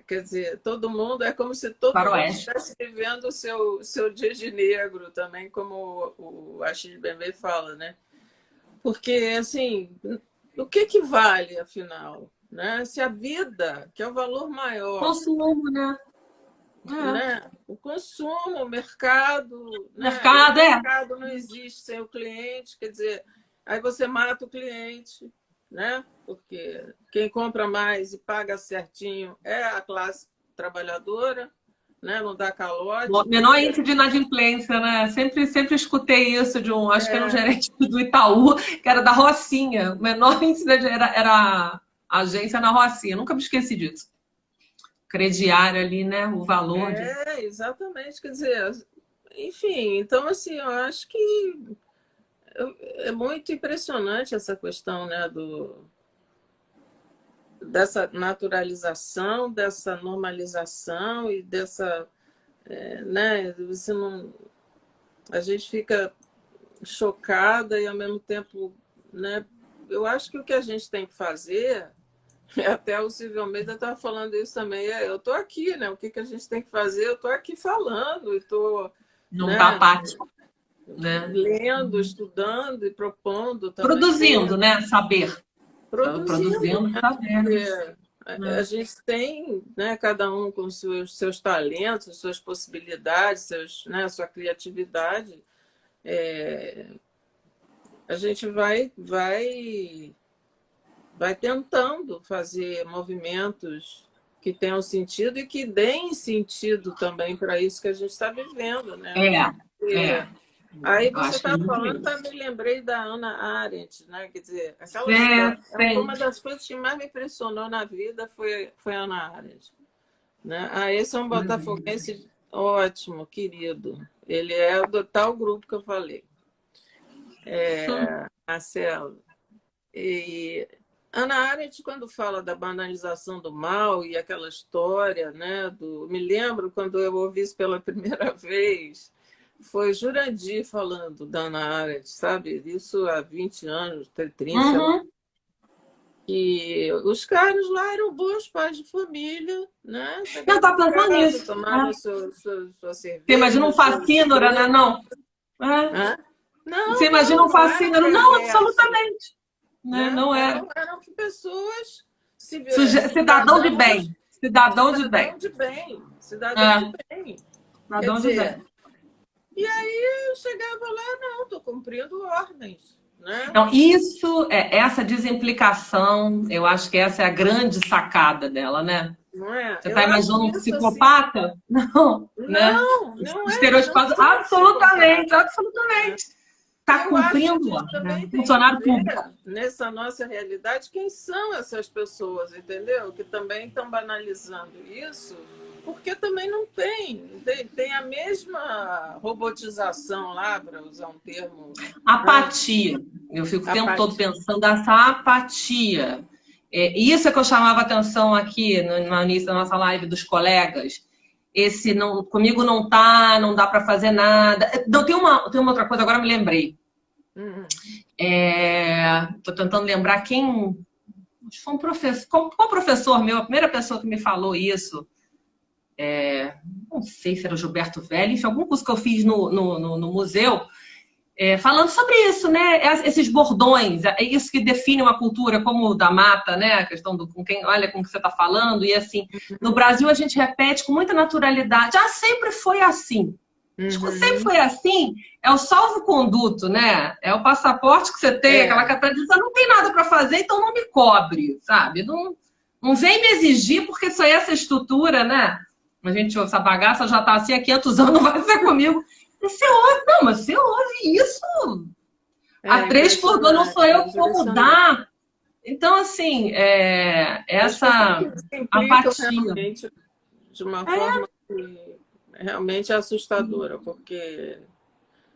quer dizer, todo mundo, é como se todo mundo Faroeste. estivesse vivendo o seu dia de negro também, como o Achille Mbembe fala, né? Porque, assim, o que vale, afinal? Né? Se a vida, que é o valor maior, Consumo, né? né? O consumo, o mercado, né? E o Mercado, mercado não existe sem o cliente, quer dizer, aí você mata o cliente, né? Porque quem compra mais e paga certinho é a classe trabalhadora, né? Não dá calote, Menor porque índice de inadimplência, né? Sempre escutei isso de acho que era um gerente do Itaú, que era da Rocinha. O menor índice era a agência na Rocinha. Nunca me esqueci disso. Crediário ali, né? O valor de. exatamente, quer dizer, enfim, então assim, eu acho que é muito impressionante essa questão, né, dessa naturalização, dessa normalização e dessa, né, você não, a gente fica chocada e ao mesmo tempo, né, eu acho que o que a gente tem que fazer, até o Silvio Almeida estava falando isso também, eu estou aqui, né, o que a gente tem que fazer, eu estou aqui falando, estou, Não tá né, apático, né? lendo, estudando e propondo também Produzindo, coisas, né? Saber. produzindo, Produzindo saber, né? porque a gente tem, né, cada um com seus talentos, suas possibilidades, sua criatividade, a gente vai tentando fazer movimentos que tenham sentido e que deem sentido também para isso que a gente está vivendo, né? Aí você está falando, me lembrei da Hannah Arendt, né? Quer dizer, aquela história, uma das coisas que mais me impressionou na vida foi a Hannah Arendt. Né? Esse é um botafoguense ótimo, querido. Ele é do tal grupo que eu falei. Marcelo. E Hannah Arendt, quando fala da banalização do mal e aquela história, né? Me lembro quando eu ouvi isso pela primeira vez, foi Jurandir falando da Hannah Arendt, sabe? Isso há 20 anos, 30 anos. E os caras lá eram bons pais de família, né? Eu tô pensando nisso. Tomavam sua cerveja. Você imagina um fascínora, né? Não. Você imagina um fascínora? Não, absolutamente. Não era. Eram pessoas... Cidadão de bem. Cidadão de bem. Cidadão de bem. E aí eu chegava lá, não, estou cumprindo ordens. Né? Não, essa desimplicação, eu acho que essa é a grande sacada dela, né? Não é? Você está imaginando um psicopata? Assim... Não, né? Não estereotipado, absolutamente. Está cumprindo, né? Funcionário público. Nessa nossa realidade, quem são essas pessoas, entendeu? Que também estão banalizando isso, porque também não tem a mesma robotização lá, para usar um termo... Apatia. Eu fico o tempo todo pensando nessa apatia. Isso é que eu chamava atenção aqui no início da nossa live dos colegas. Comigo não dá para fazer nada. Não, tem uma outra coisa, agora me lembrei. Estou tentando lembrar quem... Foi um professor, qual professor meu, a primeira pessoa que me falou isso... não sei se era o Gilberto Velli, enfim, algum curso que eu fiz no museu, falando sobre isso, né? Esses bordões, é isso que define uma cultura como o da Mata, né? A questão olha com o que você está falando, e assim, no Brasil a gente repete com muita naturalidade, sempre foi assim. Sempre foi assim, é o salvo-conduto, né? É o passaporte que você tem, aquela catadista, não tem nada para fazer, então não me cobre, sabe? Não vem me exigir, porque isso aí, essa estrutura, né? Essa bagaça já está assim há 500 anos, não vai ser comigo. Você ouve, mas você ouve isso há 3 por 2, não sou eu que vou mudar. Então, assim, essa apatia. Realmente, de uma forma que realmente é assustadora, porque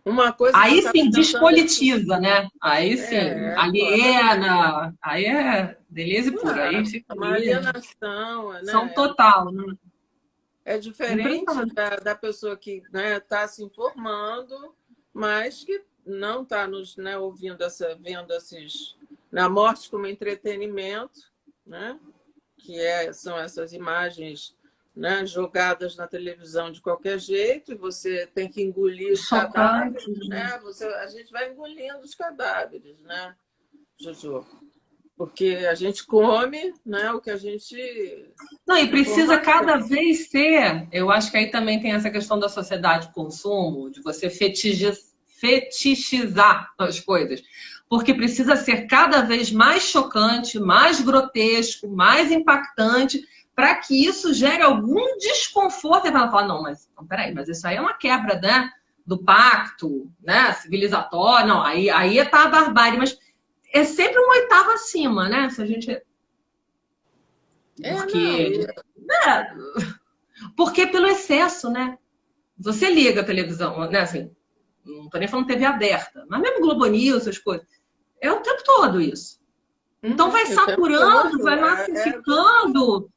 uma coisa... Aí sim, despolitiza, né? Aí sim, aliena, aí é beleza pura. Aí fica uma alienação, né? São total, né? É diferente da pessoa que está se informando, mas que não está ouvindo, vendo a morte como entretenimento, né? Que são essas imagens, né, jogadas na televisão de qualquer jeito, e você tem que engolir os cadáveres, né? A gente vai engolindo os cadáveres, né, Juju? Porque a gente come, né, o que a gente... Não, e precisa cada vez ser... Eu acho que aí também tem essa questão da sociedade de consumo, de você fetichizar as coisas. Porque precisa ser cada vez mais chocante, mais grotesco, mais impactante, para que isso gere algum desconforto. E vai falar, não, mas isso aí é uma quebra, né, do pacto, né, civilizatório. Não, aí tá a barbárie, mas... É sempre uma oitava acima, né? Se a gente... Porque pelo excesso, né? Você liga a televisão, né? Assim, não tô nem falando TV aberta, mas mesmo Globo News, essas coisas. É o tempo todo isso. Então vai saturando, vai massificando.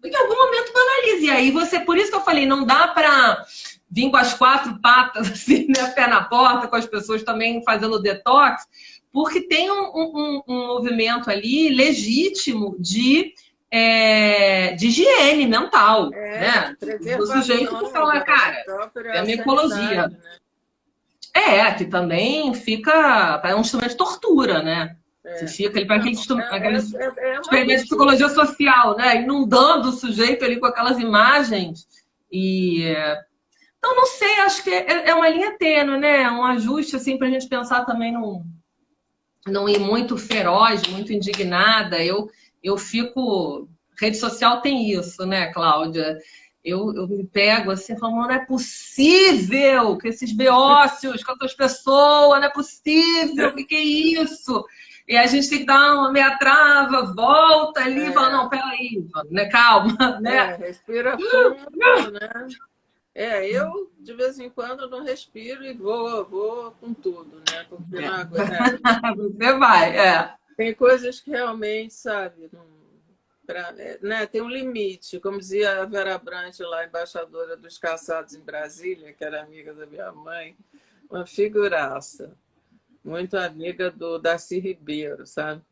Em algum momento banaliza. E aí você... Por isso que eu falei, não dá para vir com as 4 patas, assim, né? Pé na porta, com as pessoas também fazendo detox, porque tem um movimento ali legítimo de higiene mental, né? O sujeito que fala, cara, é uma ecologia. Né? Que também fica... É um instrumento de tortura, né? Você fica ali para aquele experimento de psicologia social, né? Inundando o sujeito ali com aquelas imagens. Então, Eu não sei, acho que é uma linha tênue, né? Um ajuste, assim, para a gente pensar também não ir muito feroz, muito indignada. Eu fico... Rede social tem isso, né, Cláudia? Eu me pego assim, falando, não é possível que esses beócios, com outras pessoas, não é possível, o que é isso? E a gente tem que dar uma meia trava, volta ali e fala, não, peraí, né, calma, né? Respira fundo, né? Eu de vez em quando não respiro e vou com tudo, né? Porque não aguento. Você vai, Tem coisas que realmente, sabe, não, né, tem um limite. Como dizia a Vera Brant, lá, embaixadora dos caçados em Brasília, que era amiga da minha mãe, uma figuraça, muito amiga do Darcy Ribeiro, sabe?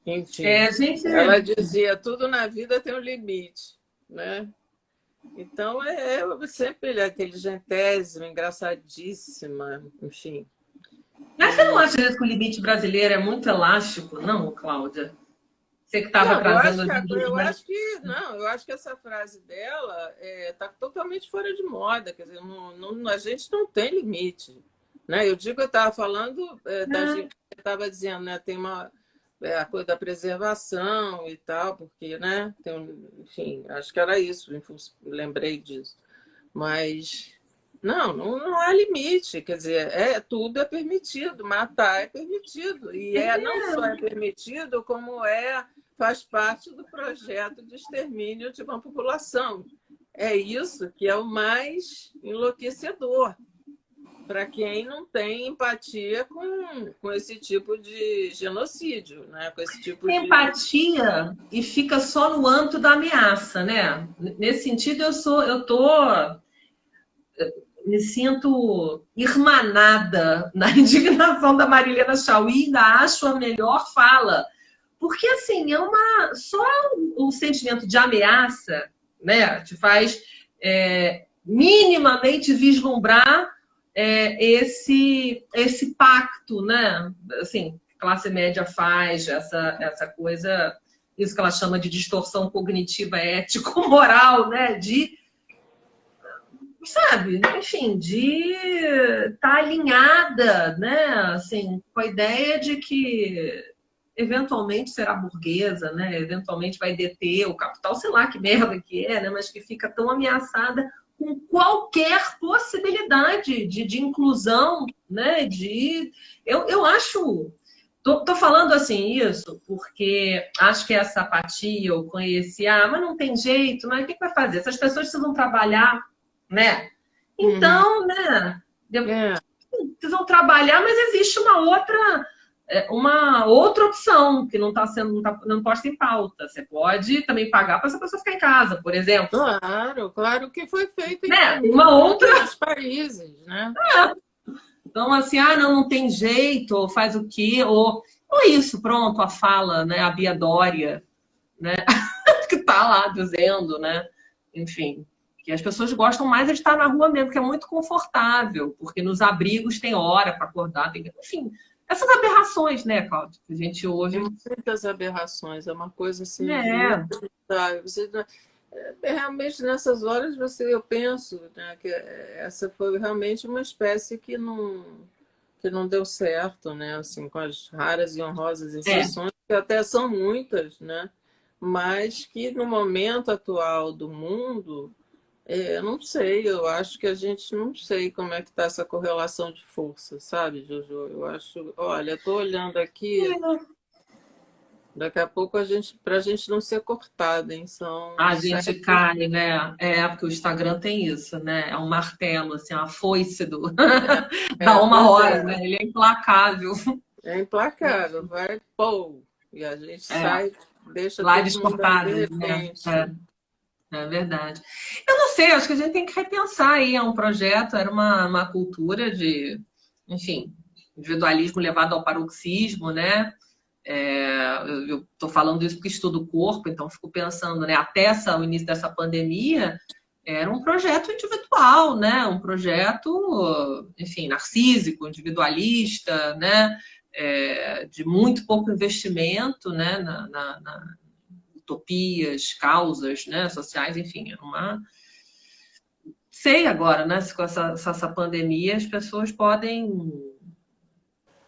Enfim, gente... ela dizia, tudo na vida tem um limite, né? Então, sempre ele é inteligentésima, engraçadíssima, enfim. Mas você não acha que o limite brasileiro é muito elástico, não, Cláudia? Você que estava Não, trazendo... eu acho que essa frase dela está totalmente fora de moda. Quer dizer, a gente não tem limite, né? Eu estava falando da gente, estava dizendo, né? Tem a coisa da preservação e tal, porque, né? Enfim, acho que era isso. Lembrei disso, mas não há limite. Quer dizer, tudo é permitido, matar é permitido e não só é permitido, como faz parte do projeto de extermínio de uma população. É isso que é o mais enlouquecedor para quem não tem empatia com esse tipo de genocídio, né? Com esse tipo de empatia e fica só no âmbito da ameaça, né? Nesse sentido, me sinto irmanada na indignação da Marilena Chauí, ainda acho a melhor fala. Porque, assim, só o sentimento de ameaça, né, te faz minimamente vislumbrar esse pacto, né? Assim, a classe média faz, essa coisa, isso que ela chama de distorção cognitiva ético-moral, né? Sabe, enfim, de estar alinhada, né? Assim, com a ideia de que eventualmente será burguesa, né? Eventualmente vai deter o capital, sei lá que merda que é, né? Mas que fica tão ameaçada com qualquer possibilidade de inclusão, né? Eu acho... Tô falando assim isso porque acho que essa apatia, eu conheci, mas não tem jeito, mas o que vai fazer? Essas pessoas precisam trabalhar, né? Então, né? Precisam trabalhar, mas existe uma outra opção que não está sendo não posta em pauta. Você pode também pagar para essa pessoa ficar em casa, por exemplo. Claro que foi feito em outros países, né? Então, assim, não tem jeito, ou faz o quê? Ou isso, pronto, a fala, né? A Bia Dória, né? que está lá dizendo, né? Enfim, que as pessoas gostam mais de estar na rua mesmo, que é muito confortável, porque nos abrigos tem hora para acordar, enfim, essas aberrações, né, Cláudia, que a gente ouve. Muitas aberrações, é uma coisa assim. Realmente nessas horas eu penso, né, que essa foi realmente uma espécie que não deu certo, né, assim, com as raras e honrosas exceções, que até são muitas, né, mas que no momento atual do mundo, eu não sei, eu acho que a gente não sei como é que está essa correlação de força, sabe, Jojo? Eu acho, olha, eu estou olhando aqui, daqui a pouco para a gente não ser cortada, hein? A gente cai, né? Porque o Instagram tem isso, né? É um martelo, assim, uma foice da uma hora, né? Ele é implacável. É implacável, vai, pô, e a gente sai, deixa lives todo mundo cortadas, de repente. Né? É verdade. Eu não sei, acho que a gente tem que repensar aí. É um projeto, era uma cultura de, enfim, individualismo levado ao paroxismo, né? Eu estou falando isso porque estudo o corpo, então fico pensando, né? Até o início dessa pandemia, era um projeto individual, né? Um projeto, enfim, narcísico, individualista, né? De muito pouco investimento, né? Na utopias, causas, né? Sociais, enfim, sei agora, né? Se com essa pandemia as pessoas podem,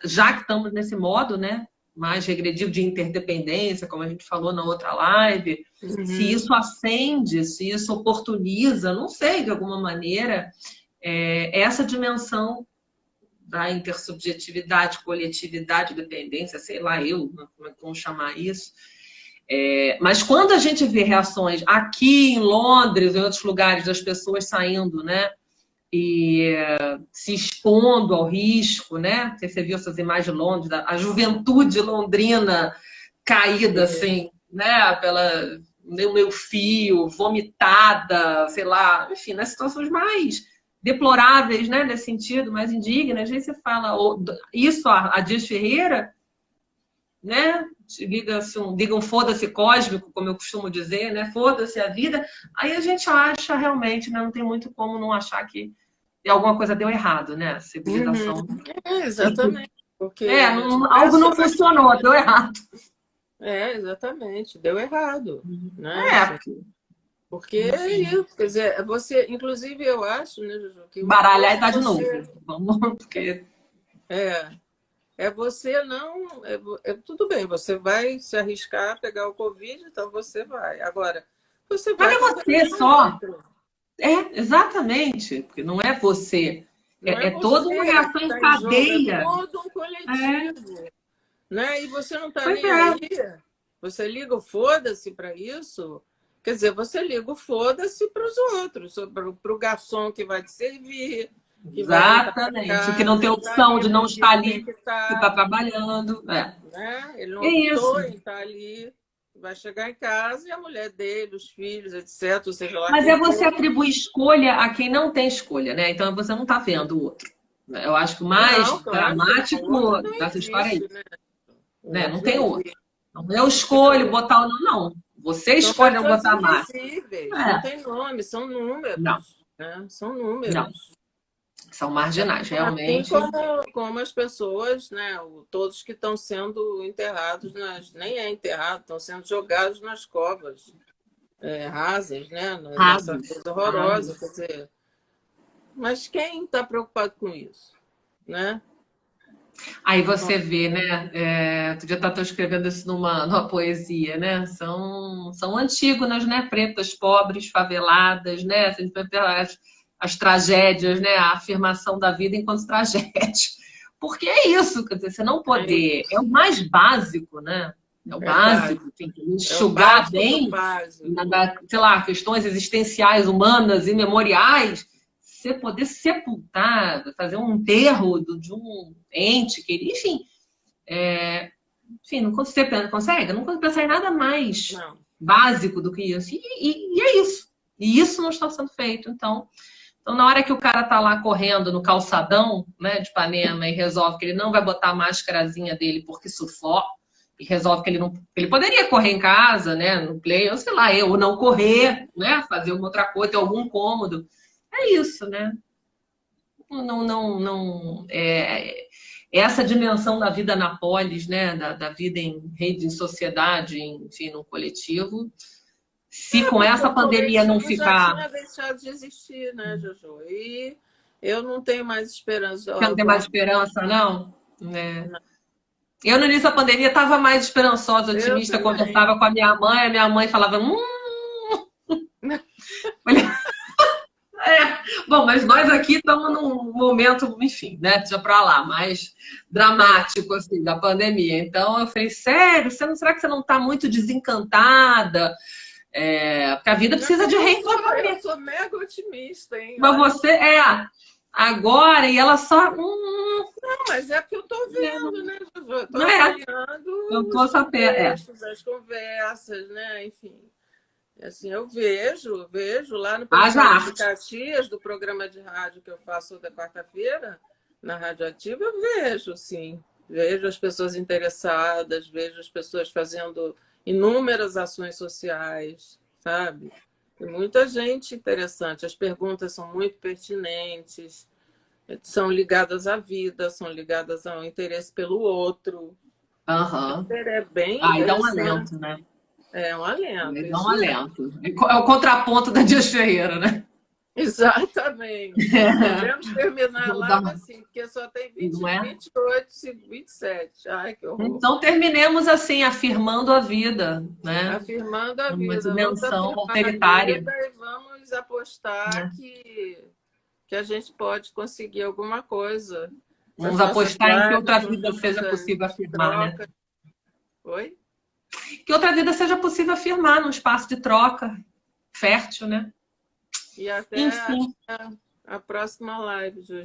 já que estamos nesse modo, né? Mais regredivo de interdependência, como a gente falou na outra live, se isso acende, se isso oportuniza, não sei, de alguma maneira, essa dimensão da intersubjetividade, coletividade, dependência, sei lá como é que vamos chamar isso. Mas quando a gente vê reações aqui em Londres, em outros lugares, das pessoas saindo, né? E se expondo ao risco, né? Você viu essas imagens de Londres, a juventude londrina caída, assim, né? Pela meu fio, vomitada, sei lá, enfim, nas situações mais deploráveis, né? Nesse sentido, mais indignas. Às vezes você fala isso a Dias Ferreira, né? Liga um foda-se cósmico, como eu costumo dizer, né? Foda-se a vida. Aí a gente acha realmente, né? Não tem muito como não achar que alguma coisa deu errado, né? A civilização. Exatamente. Porque algo não funcionou, deu errado. Exatamente, deu errado. Né? Porque é isso, quer dizer, você, inclusive eu acho, né, Juju, que baralhar e dar de novo. Vamos, porque... você não. Tudo bem, você vai se arriscar a pegar o Covid, então você vai. Agora, você vai. Não é você só. Exatamente, porque não é você. É toda uma reação em cadeia. É todo um coletivo. Né? E você não está nem aí. Você liga o foda-se para isso. Quer dizer, você liga o foda-se para os outros, para o garçom que vai te servir. Exatamente. Casa, que não tem opção de não estar ali, que está trabalhando. Né? Ele não optou em estar ali. Vai chegar em casa e a mulher dele, os filhos, etc. Ou seja, mas você atribui escolha a quem não tem escolha, né? Então você não está vendo o outro. Eu acho que o mais dramático dessa história é isso. Né? Não tem outro. Não, eu escolho botar ou não. Você escolhe não botar mais. Não tem nome, são números. Não. Né? São números. Não. São marginais, realmente. Assim como as pessoas, né? Todos que estão sendo enterrados, nem enterrado, estão sendo jogados nas covas rasas, né? Nessa coisa horrorosa. Quer dizer, mas quem está preocupado com isso? Né? Aí você vê, né? Outro dia eu escrevendo isso numa poesia, né? São antígonas, né? Pretas, pobres, faveladas, né? As tragédias, né? A afirmação da vida enquanto tragédia. Porque é isso, quer dizer, você não poder. É o mais básico, né? É o básico, tem que enxugar bem, sei lá, questões existenciais, humanas, imemoriais. Você poder sepultar, fazer um enterro de um ente querido, enfim. Não consegue? Não consegue pensar em nada mais básico do que isso. E é isso. E isso não está sendo feito. Então, na hora que o cara tá lá correndo no calçadão, né, de Ipanema e resolve que ele não vai botar a máscarazinha dele porque sufoca, e resolve que ele poderia correr em casa, né, no play, ou sei lá, ou não correr, né, fazer uma outra coisa, ter algum cômodo. É isso, né? Essa dimensão da vida na polis, né, da vida em rede, em sociedade, enfim, no coletivo. Se com essa pandemia não ficar... já tinha deixado de existir, né, Juju? E eu não tenho mais esperança. Você não tem mais esperança, não? Não. Eu, no início da pandemia, estava mais esperançosa, otimista, conversava com a minha mãe falava... Bom, mas nós aqui estamos num momento, enfim, né, já para lá, mais dramático, assim, da pandemia. Então, eu falei, sério, será que você não está muito desencantada? Porque a vida precisa de reencontramento. Eu sou mega otimista, hein? Mas você agora, e ela só... Não, mas é porque eu estou vendo, né, Juju? Eu estou avaliando os textos, as conversas, né, enfim... Assim, eu vejo lá no programa de Caxias, do programa de rádio que eu faço da quarta-feira, na Rádio Ativa, eu vejo, sim. Vejo as pessoas interessadas, vejo as pessoas fazendo inúmeras ações sociais, sabe? Tem muita gente interessante, as perguntas são muito pertinentes, são ligadas à vida, são ligadas ao interesse pelo outro. É bem dá um alento, né? É um alento. É um alento. É o contraponto da Dias Ferreira, né? Exatamente. Devemos terminar a Vamos dar live uma... assim, porque só tem 20, Não é? 28, 27. Ai, que horror. Então terminemos assim, afirmando a vida, né? Afirmando a Uma vida. Vamos dimensão afirmar a alteritária, vida e vamos apostar né? que a gente pode conseguir alguma coisa com as Vamos nossas apostar em que lives, outra com as vida seja nossas possível afirmar, né? trocas. Oi? Que outra vida seja possível afirmar num espaço de troca fértil, né? E até acho Enfim. que a próxima live, Ju.